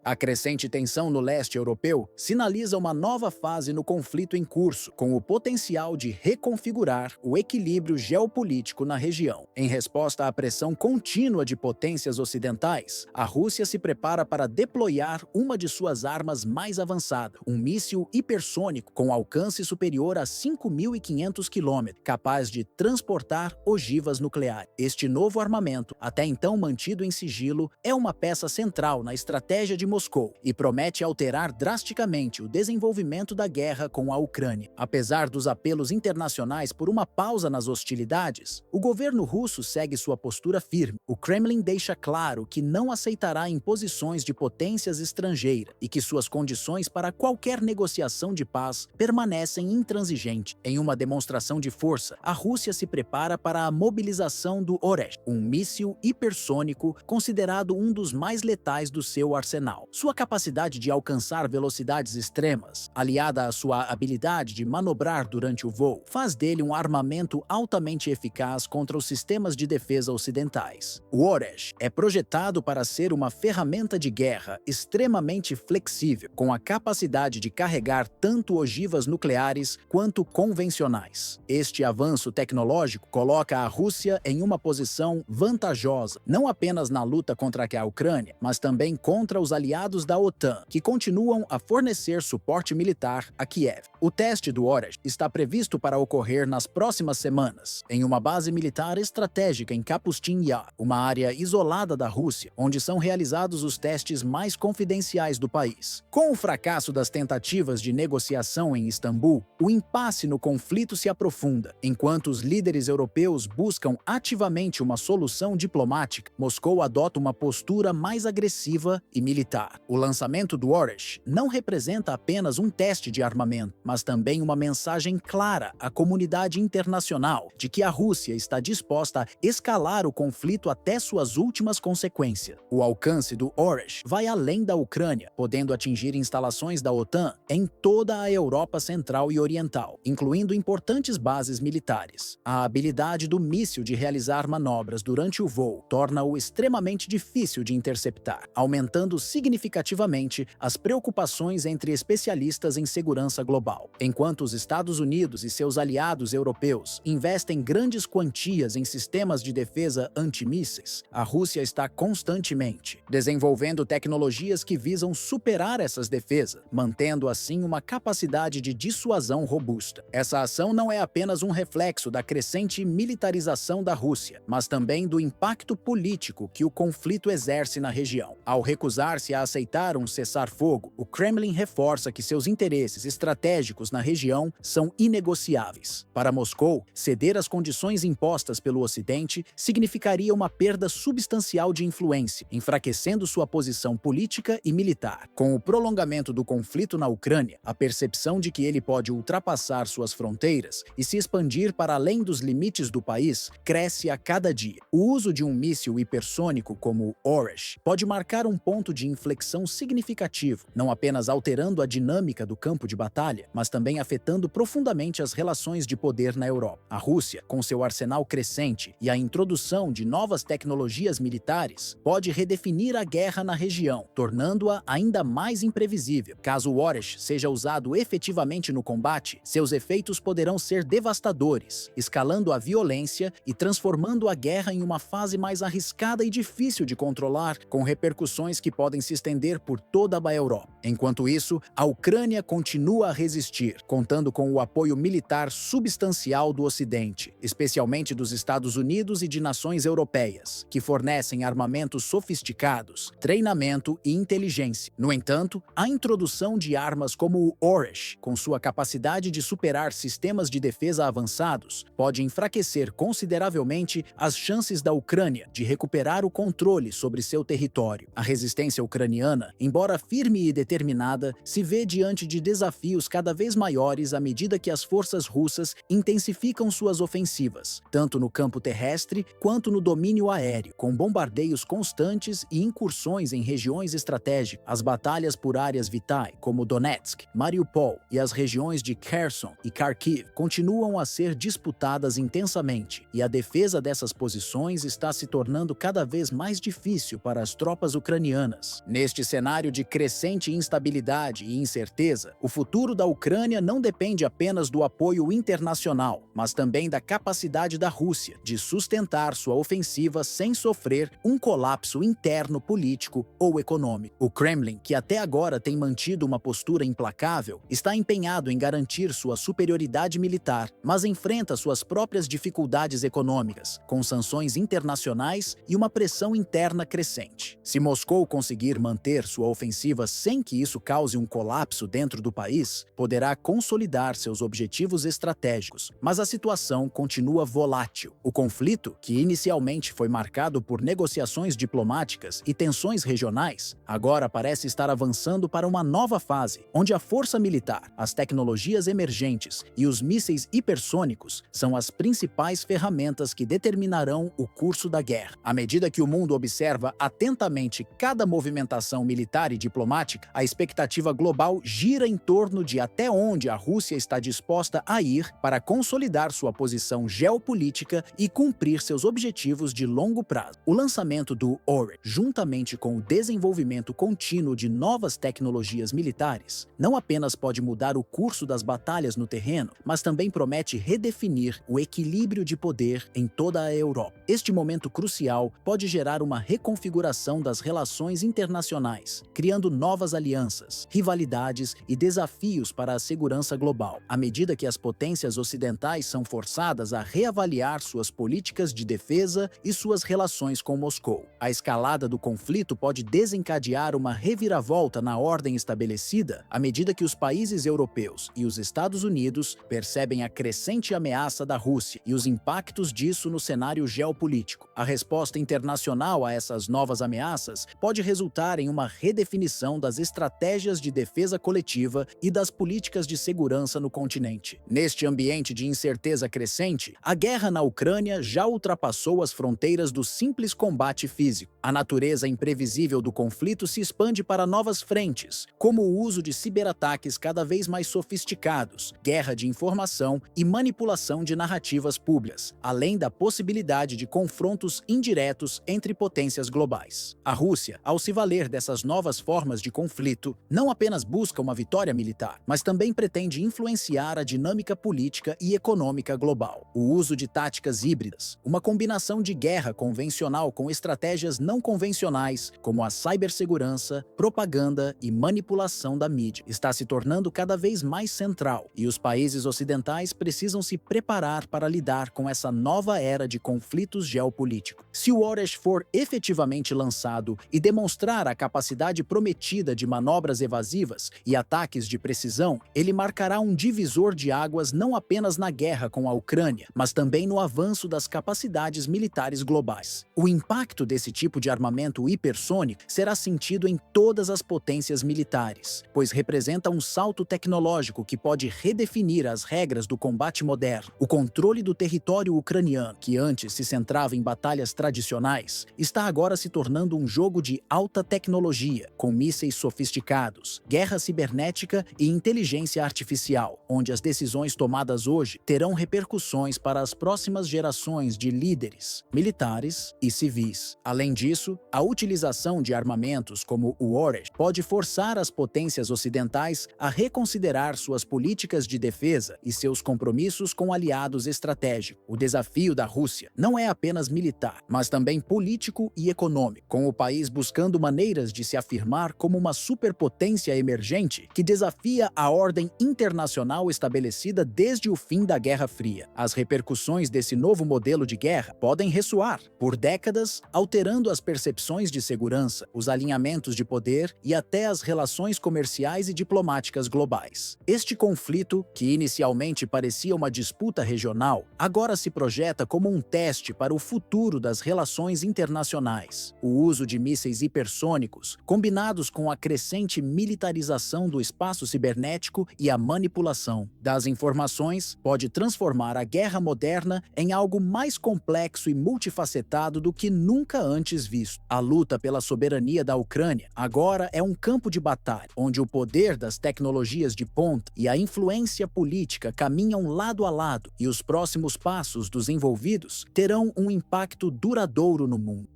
A crescente tensão no leste europeu sinaliza uma nova fase no conflito em curso, com o potencial de reconfigurar o equilíbrio geopolítico na região. Em resposta à pressão contínua de potências ocidentais, a Rússia se prepara para deployar uma de suas armas mais avançadas, um míssil hipersônico com alcance superior a 5.500 km, capaz de transportar ogivas nucleares. Este novo armamento, até então mantido em sigilo, é uma peça central na estratégia de Moscou e promete alterar drasticamente o desenvolvimento da guerra com a Ucrânia. Apesar dos apelos internacionais por uma pausa nas hostilidades, o governo russo segue sua postura firme. O Kremlin deixa claro que não aceitará imposições de potências estrangeiras e que suas condições para qualquer negociação de paz permanecem intransigentes. Em uma demonstração de força, a Rússia se prepara para a mobilização do Oresh, um míssil hipersônico considerado um dos mais letais do seu arsenal. Sua capacidade de alcançar velocidades extremas, aliada à sua habilidade de manobrar durante o voo, faz dele um armamento altamente eficaz contra os sistemas de defesa ocidentais. O Oresh é projetado para ser uma ferramenta de guerra extremamente flexível, com a capacidade de carregar tanto ogivas nucleares quanto convencionais. Este avanço tecnológico coloca a Rússia em uma posição vantajosa, não apenas na luta contra a Ucrânia, mas também contra os aliados da OTAN, que continuam a fornecer suporte militar a Kiev. O teste do Oresh está previsto para ocorrer nas próximas semanas, em uma base militar estratégica em Kapustin Yar, uma área isolada da Rússia, onde são realizados os testes mais confidenciais do país. Com o fracasso das tentativas de negociação em Istambul, o impasse no conflito se aprofunda. Enquanto os líderes europeus buscam ativamente uma solução diplomática, Moscou adota uma postura mais agressiva e militar. O lançamento do Oresh não representa apenas um teste de armamento, mas também uma mensagem clara à comunidade internacional de que a Rússia está disposta a escalar o conflito até suas últimas consequências. O alcance do Oresh vai além da Ucrânia, podendo atingir instalações da OTAN em toda a Europa Central e Oriental, incluindo importantes bases militares. A habilidade do míssil de realizar manobras durante o voo torna-o extremamente difícil de interceptar, aumentando significativamente as preocupações entre especialistas em segurança global. Enquanto os Estados Unidos e seus aliados europeus investem grandes quantias em sistemas de defesa antimísseis, a Rússia está constantemente desenvolvendo tecnologias que visam superar essas defesas, mantendo assim uma capacidade de dissuasão robusta. Essa ação não é apenas um reflexo da crescente militarização da Rússia, mas também do impacto político que o conflito exerce na região. Ao recusar-se a aceitar um cessar-fogo, o Kremlin reforça que seus interesses estratégicos na região são inegociáveis. Para Moscou, ceder às condições impostas pelo Ocidente significaria uma perda substancial de influência, enfraquecendo sua posição política e militar. Com o prolongamento do conflito na Ucrânia, a percepção de que ele pode ultrapassar suas fronteiras e se expandir para além dos limites do país cresce a cada dia. O uso de um míssil hipersônico como o Oresh pode marcar um ponto de inflexão significativo, não apenas alterando a dinâmica do campo de batalha, mas também afetando profundamente as relações de poder na Europa. A Rússia, com seu arsenal crescente e a introdução de novas tecnologias militares, pode redefinir a guerra na região, tornando-a ainda mais imprevisível. Caso o Oresh seja usado efetivamente no combate, seus efeitos poderão ser devastadores, escalando a violência e transformando a guerra em uma fase mais arriscada e difícil de controlar, com repercussões que podem se estender por toda a Europa. Enquanto isso, a Ucrânia continua a resistir, contando com o apoio militar substancial do Ocidente, especialmente dos Estados Unidos e de nações europeias, que fornecem armamentos sofisticados, treinamento e inteligência. No entanto, a introdução de armas como o Oresh, com sua capacidade de superar sistemas de defesa avançados, pode enfraquecer consideravelmente as chances da Ucrânia de recuperar o controle sobre seu território. A resistência ucraniana, embora firme e determinada, se vê diante de desafios cada vez maiores à medida que as forças russas intensificam suas ofensivas, tanto no campo terrestre quanto no domínio aéreo, com bombardeios constantes e incursões em regiões estratégicas. As batalhas por áreas vitais, como Donetsk, Mariupol e as regiões de Kherson e Kharkiv, continuam a ser disputadas intensamente, e a defesa dessas posições está se tornando cada vez mais difícil para as tropas ucranianas. Neste cenário de crescente instabilidade e incerteza, o futuro da Ucrânia não depende apenas do apoio internacional, mas também da capacidade da Rússia de sustentar sua ofensiva sem sofrer um colapso interno político ou econômico. O Kremlin, que até agora tem mantido uma postura implacável, está empenhado em garantir sua superioridade militar, mas enfrenta suas próprias dificuldades econômicas, com sanções internacionais e uma pressão interna crescente. Se Moscou conseguir manter sua ofensiva sem que isso cause um colapso dentro do país, poderá consolidar seus objetivos estratégicos, mas a situação continua volátil. O conflito, que inicialmente foi marcado por negociações diplomáticas e tensões regionais, agora parece estar avançando para uma nova fase, onde a força militar, as tecnologias emergentes e os mísseis hipersônicos são as principais ferramentas que determinarão o curso da guerra. À medida que o mundo observa atentamente cada movimentação militar e diplomática, a expectativa global gira em torno de até onde a Rússia está disposta a ir para consolidar sua posição geopolítica e cumprir seus objetivos de longo prazo. O lançamento do Oryx, juntamente com o desenvolvimento contínuo de novas tecnologias militares, não apenas pode mudar o curso das batalhas no terreno, mas também promete redefinir o equilíbrio de poder em toda a Europa. Este momento crucial pode gerar uma reconfiguração das relações internacionais, criando novas alianças, rivalidades e desafios para a segurança global, à medida que as potências ocidentais são forçadas a reavaliar suas políticas de defesa e suas relações com Moscou. A escalada do conflito pode desencadear uma reviravolta na ordem estabelecida à medida que os países europeus e os Estados Unidos percebem a crescente ameaça da Rússia e os impactos disso no cenário geopolítico. A resposta internacional a essas novas ameaças pode resultar em uma redefinição das estratégias de defesa coletiva e das políticas de segurança no continente. Neste ambiente de incerteza crescente, a guerra na Ucrânia já ultrapassou as fronteiras do simples combate físico. A natureza imprevisível do conflito se expande para novas frentes, como o uso de ciberataques cada vez mais sofisticados, guerra de informação e manipulação de narrativas públicas, além da possibilidade de confrontos indiretos entre potências globais. A Rússia, ao se valer dessas novas formas de conflito, não apenas busca uma vitória militar, mas também pretende influenciar a dinâmica política e econômica global. O uso de táticas híbridas, uma combinação de guerra convencional com estratégias não convencionais, como a cibersegurança, propaganda e manipulação da mídia, está se tornando cada vez mais central, e os países ocidentais precisam se preparar para lidar com essa nova era de conflitos geopolíticos. Se o Oryx for efetivamente lançado e demonstrar a capacidade prometida de manobras evasivas e ataques de precisão, ele marcará um divisor de águas não apenas na guerra com a Ucrânia, mas também no avanço das capacidades militares globais. O impacto desse tipo de armamento hipersônico será sentido em todas as potências militares, pois representa um salto tecnológico que pode redefinir as regras do combate moderno. O controle do território ucraniano, que antes se centrava em batalhas tradicionais, está agora se tornando um jogo de alta tecnologia, com mísseis sofisticados, guerra cibernética e inteligência artificial, onde as decisões tomadas hoje terão repercussões para as próximas gerações de líderes, militares e civis. Além disso, a utilização de armamentos como o Oryx pode forçar as potências ocidentais a reconsiderar suas políticas de defesa e seus compromissos com aliados estratégicos. O desafio da Rússia não é apenas militar, mas também político e econômico, com o país buscando maneiras de se afirmar como uma superpotência emergente que desafia a ordem internacional estabelecida desde o fim da Guerra Fria. As repercussões desse novo modelo de guerra podem ressoar por décadas, alterando as percepções de segurança, os alinhamentos de poder e até as relações comerciais e diplomáticas globais. Este conflito, que inicialmente parecia uma disputa regional, agora se projeta como um teste para o futuro das relações internacionais. O uso de mísseis hipersônicos, combinados com a crescente militarização do espaço cibernético e a manipulação das informações, pode transformar a guerra moderna em algo mais complexo e multifacetado do que nunca antes visto. A luta pela soberania da Ucrânia agora é um campo de batalha, onde o poder das tecnologias de ponta e a influência política caminham lado a lado, e os próximos passos dos envolvidos terão um impacto duradouro no mundo.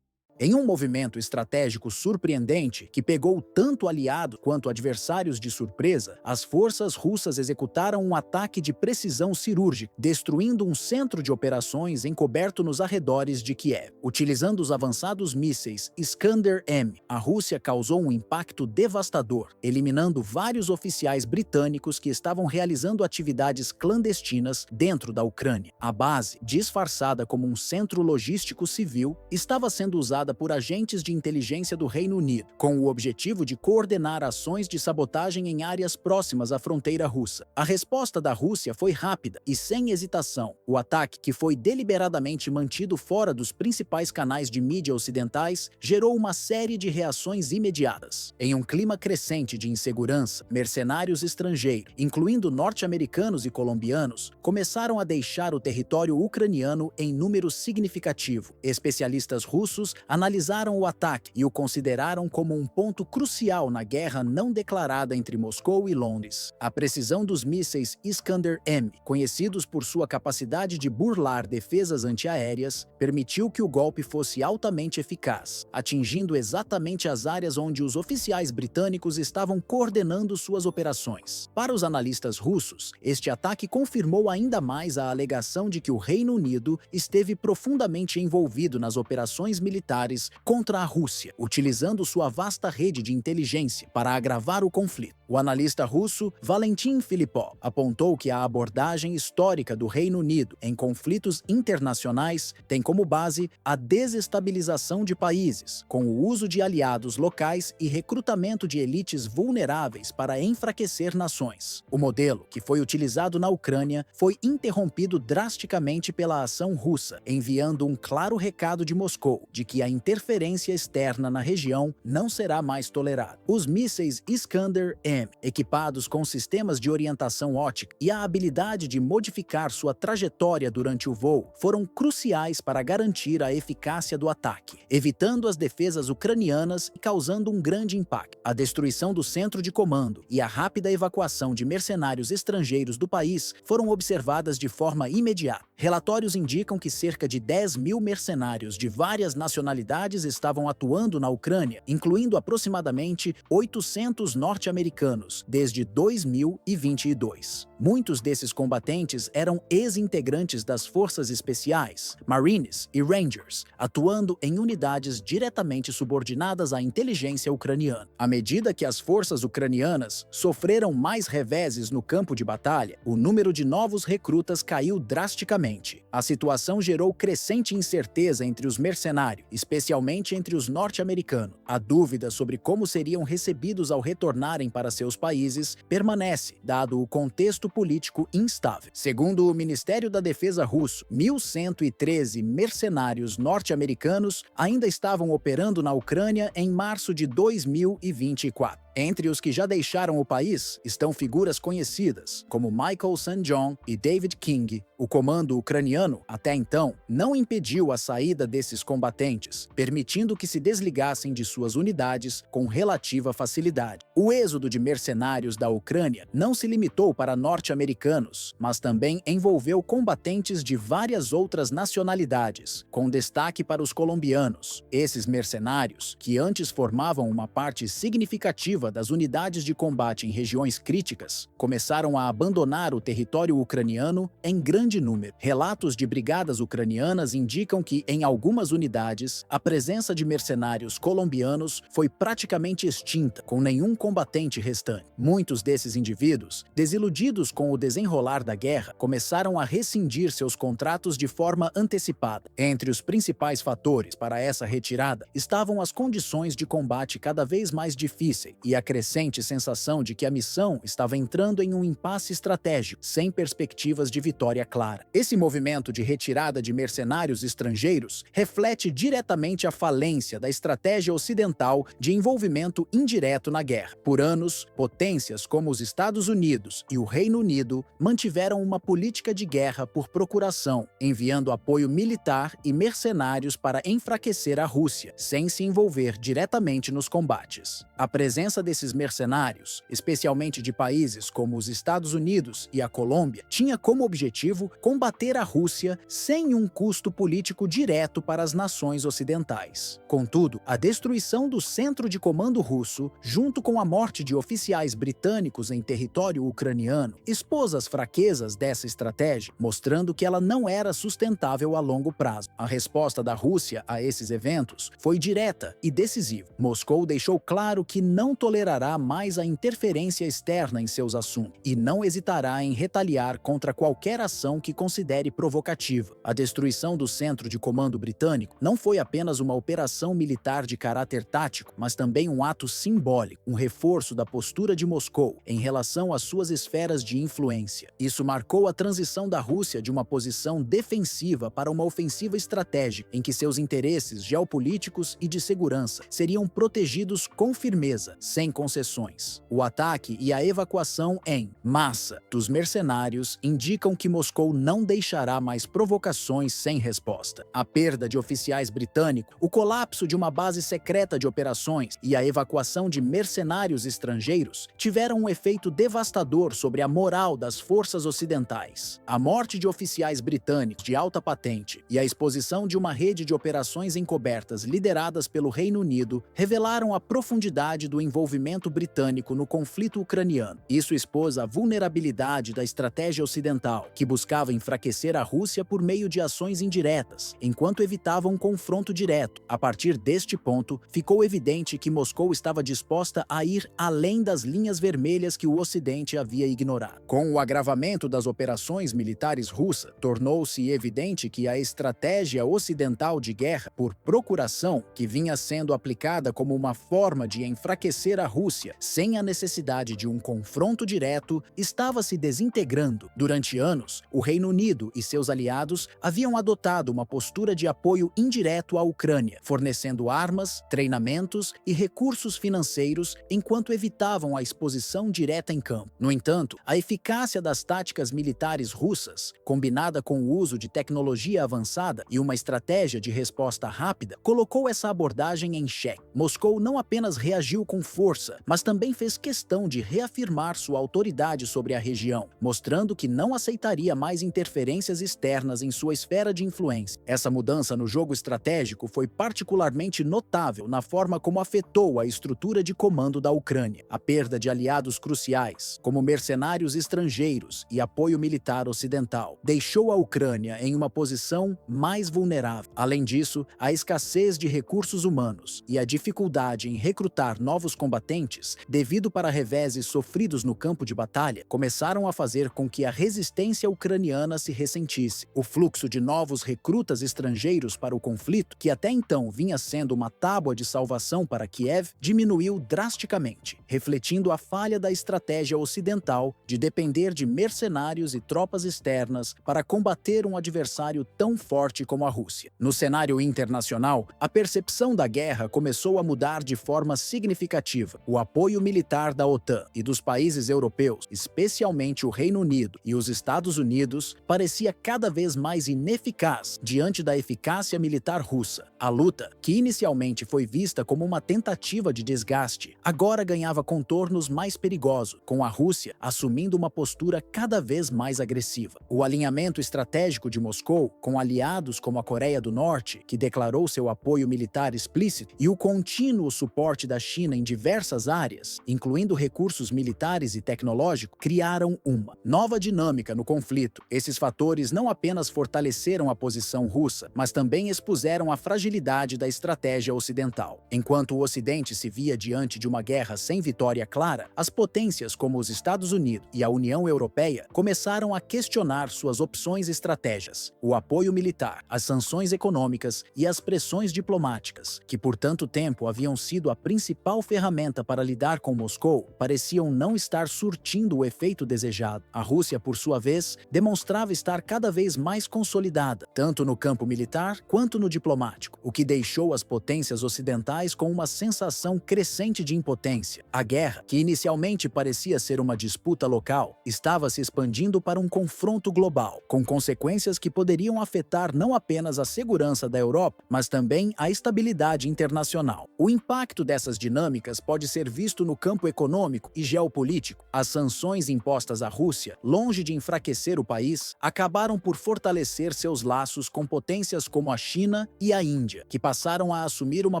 Em um movimento estratégico surpreendente que pegou tanto aliados quanto adversários de surpresa, as forças russas executaram um ataque de precisão cirúrgica, destruindo um centro de operações encoberto nos arredores de Kiev. Utilizando os avançados mísseis Iskander-M, a Rússia causou um impacto devastador, eliminando vários oficiais britânicos que estavam realizando atividades clandestinas dentro da Ucrânia. A base, disfarçada como um centro logístico civil, estava sendo usada por agentes de inteligência do Reino Unido, com o objetivo de coordenar ações de sabotagem em áreas próximas à fronteira russa. A resposta da Rússia foi rápida e sem hesitação. O ataque, que foi deliberadamente mantido fora dos principais canais de mídia ocidentais, gerou uma série de reações imediatas. Em um clima crescente de insegurança, mercenários estrangeiros, incluindo norte-americanos e colombianos, começaram a deixar o território ucraniano em número significativo. Especialistas russos analisaram o ataque e o consideraram como um ponto crucial na guerra não declarada entre Moscou e Londres. A precisão dos mísseis Iskander-M, conhecidos por sua capacidade de burlar defesas antiaéreas, permitiu que o golpe fosse altamente eficaz, atingindo exatamente as áreas onde os oficiais britânicos estavam coordenando suas operações. Para os analistas russos, este ataque confirmou ainda mais a alegação de que o Reino Unido esteve profundamente envolvido nas operações militares contra a Rússia, utilizando sua vasta rede de inteligência para agravar o conflito. O analista russo Valentin Filipov apontou que a abordagem histórica do Reino Unido em conflitos internacionais tem como base a desestabilização de países, com o uso de aliados locais e recrutamento de elites vulneráveis para enfraquecer nações. O modelo, que foi utilizado na Ucrânia, foi interrompido drasticamente pela ação russa, enviando um claro recado de Moscou de que a interferência externa na região não será mais tolerada. Os mísseis Iskander-M, equipados com sistemas de orientação óptica e a habilidade de modificar sua trajetória durante o voo, foram cruciais para garantir a eficácia do ataque, evitando as defesas ucranianas e causando um grande impacto. A destruição do centro de comando e a rápida evacuação de mercenários estrangeiros do país foram observadas de forma imediata. Relatórios indicam que cerca de 10.000 mercenários de várias nacionalidades estavam atuando na Ucrânia, incluindo aproximadamente 800 norte-americanos, desde 2022. Muitos desses combatentes eram ex-integrantes das forças especiais, Marines e Rangers, atuando em unidades diretamente subordinadas à inteligência ucraniana. À medida que as forças ucranianas sofreram mais reveses no campo de batalha, o número de novos recrutas caiu drasticamente. A situação gerou crescente incerteza entre os mercenários, especialmente entre os norte-americanos. A dúvida sobre como seriam recebidos ao retornarem para seus países permanece, dado o contexto político instável. Segundo o Ministério da Defesa russo, 1.113 mercenários norte-americanos ainda estavam operando na Ucrânia em março de 2024. Entre os que já deixaram o país estão figuras conhecidas, como Michael St. John e David King. O comando ucraniano, até então, não impediu a saída desses combatentes, permitindo que se desligassem de suas unidades com relativa facilidade. O êxodo de mercenários da Ucrânia não se limitou para norte-americanos, mas também envolveu combatentes de várias outras nacionalidades, com destaque para os colombianos. Esses mercenários, que antes formavam uma parte significativa das unidades de combate em regiões críticas, começaram a abandonar o território ucraniano em grande número. Relatos de brigadas ucranianas indicam que, em algumas unidades, a presença de mercenários colombianos foi praticamente extinta, com nenhum combatente restante. Muitos desses indivíduos, desiludidos com o desenrolar da guerra, começaram a rescindir seus contratos de forma antecipada. Entre os principais fatores para essa retirada estavam as condições de combate cada vez mais difíceis e a crescente sensação de que a missão estava entrando em um impasse estratégico, sem perspectivas de vitória clara. Esse movimento de retirada de mercenários estrangeiros reflete diretamente a falência da estratégia ocidental de envolvimento indireto na guerra. Por anos, potências como os Estados Unidos e o Reino Unido mantiveram uma política de guerra por procuração, enviando apoio militar e mercenários para enfraquecer a Rússia, sem se envolver diretamente nos combates. A presença desses mercenários, especialmente de países como os Estados Unidos e a Colômbia, tinha como objetivo combater a Rússia sem um custo político direto para as nações ocidentais. ocidentais. Contudo, a destruição do centro de comando russo, junto com a morte de oficiais britânicos em território ucraniano, expôs as fraquezas dessa estratégia, mostrando que ela não era sustentável a longo prazo. A resposta da Rússia a esses eventos foi direta e decisiva. Moscou deixou claro que não tolerará mais a interferência externa em seus assuntos e não hesitará em retaliar contra qualquer ação que considere provocativa. A destruição do centro de comando britânico não foi apenas uma operação militar de caráter tático, mas também um ato simbólico, um reforço da postura de Moscou em relação às suas esferas de influência. Isso marcou a transição da Rússia de uma posição defensiva para uma ofensiva estratégica, em que seus interesses geopolíticos e de segurança seriam protegidos com firmeza, sem concessões. O ataque e a evacuação em massa dos mercenários indicam que Moscou não deixará mais provocações sem resposta. A perda de oficiais britânicos, o colapso de uma base secreta de operações e a evacuação de mercenários estrangeiros tiveram um efeito devastador sobre a moral das forças ocidentais. A morte de oficiais britânicos de alta patente e a exposição de uma rede de operações encobertas lideradas pelo Reino Unido revelaram a profundidade do envolvimento britânico no conflito ucraniano. Isso expôs a vulnerabilidade da estratégia ocidental, que buscava enfraquecer a Rússia por meio de ações indiretas, enquanto evitava um confronto direto. A partir deste ponto, ficou evidente que Moscou estava disposta a ir além das linhas vermelhas que o Ocidente havia ignorado. Com o agravamento das operações militares russas, tornou-se evidente que a estratégia ocidental de guerra por procuração, que vinha sendo aplicada como uma forma de enfraquecer a Rússia sem a necessidade de um confronto direto, estava se desintegrando. Durante anos, o Reino Unido e seus aliados haviam adotado uma postura de apoio indireto à Ucrânia, fornecendo armas, treinamentos e recursos financeiros enquanto evitavam a exposição direta em campo. No entanto, a eficácia das táticas militares russas, combinada com o uso de tecnologia avançada e uma estratégia de resposta rápida, colocou essa abordagem em xeque. Moscou não apenas reagiu com força, mas também fez questão de reafirmar sua autoridade sobre a região, mostrando que não aceitaria mais interferências externas em sua esfera de influência. Essa mudança no jogo estratégico foi particularmente notável na forma como afetou a estrutura de comando da Ucrânia. A perda de aliados cruciais, como mercenários estrangeiros e apoio militar ocidental, deixou a Ucrânia em uma posição mais vulnerável. Além disso, a escassez de recursos humanos e a dificuldade em recrutar novos combatentes, devido para reveses sofridos no campo de batalha, começaram a fazer com que a resistência ucraniana se ressentisse. O fluxo de novos recrutas estrangeiros para o conflito, que até então vinha sendo uma tábua de salvação para Kiev, diminuiu drasticamente, refletindo a falha da estratégia ocidental de depender de mercenários e tropas externas para combater um adversário tão forte como a Rússia. No cenário internacional, a percepção da guerra começou a mudar de forma significativa. O apoio militar da OTAN e dos países europeus, especialmente o Reino Unido e os Estados Unidos, parecia cada vez mais ineficaz diante da eficácia militar russa. A luta, que inicialmente foi vista como uma tentativa de desgaste, agora ganhava contornos mais perigosos, com a Rússia assumindo uma postura cada vez mais agressiva. O alinhamento estratégico de Moscou, com aliados como a Coreia do Norte, que declarou seu apoio militar explícito, e o contínuo suporte da China em diversas áreas, incluindo recursos militares e tecnológicos, criaram uma nova dinâmica no conflito. Esses fatores não apenas fortaleceram a posição russa, mas também expuseram a fragilidade da estratégia ocidental. Enquanto o Ocidente se via diante de uma guerra sem vitória clara, as potências como os Estados Unidos e a União Europeia começaram a questionar suas opções estratégicas, o apoio militar, as sanções econômicas e as pressões diplomáticas, que por tanto tempo haviam sido a principal ferramenta para lidar com Moscou, pareciam não estar surtindo o efeito desejado. A Rússia, por sua vez, demonstrava estar cada vez mais consolidada, tanto no campo militar quanto no diplomático, o que deixou as potências ocidentais com uma sensação crescente de impotência. A guerra, que inicialmente parecia ser uma disputa local, estava se expandindo para um confronto global, com consequências que poderiam afetar não apenas a segurança da Europa, mas também a estabilidade internacional. O impacto dessas dinâmicas pode ser visto no campo econômico e geopolítico. As sanções impostas à Rússia, longe de enfraquecer o país, acabaram por fortalecer seus laços com potências como a China e e a Índia, que passaram a assumir uma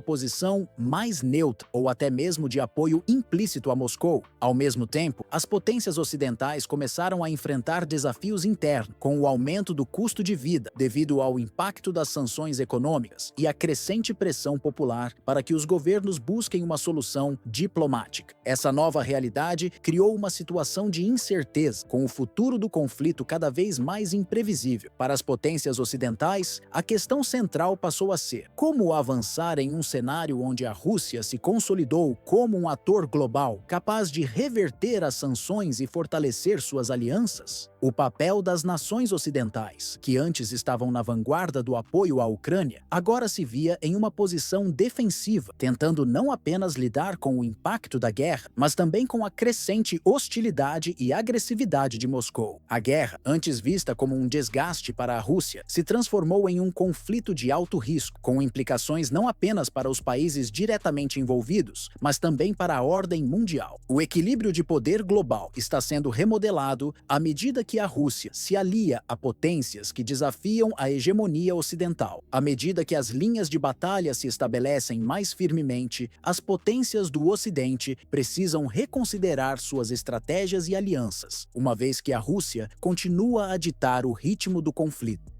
posição mais neutra ou até mesmo de apoio implícito a Moscou. Ao mesmo tempo, as potências ocidentais começaram a enfrentar desafios internos, com o aumento do custo de vida devido ao impacto das sanções econômicas e a crescente pressão popular para que os governos busquem uma solução diplomática. Essa nova realidade criou uma situação de incerteza, com o futuro do conflito cada vez mais imprevisível. Para as potências ocidentais, a questão central passou a ser: como avançar em um cenário onde a Rússia se consolidou como um ator global capaz de reverter as sanções e fortalecer suas alianças? O papel das nações ocidentais, que antes estavam na vanguarda do apoio à Ucrânia, agora se via em uma posição defensiva, tentando não apenas lidar com o impacto da guerra, mas também com a crescente hostilidade e agressividade de Moscou. A guerra, antes vista como um desgaste para a Rússia, se transformou em um conflito de alto risco, com implicações não apenas para os países diretamente envolvidos, mas também para a ordem mundial. O equilíbrio de poder global está sendo remodelado à medida que a Rússia se alia a potências que desafiam a hegemonia ocidental. À medida que as linhas de batalha se estabelecem mais firmemente, as potências do Ocidente precisam reconsiderar suas estratégias e alianças, uma vez que a Rússia continua a ditar o ritmo do conflito.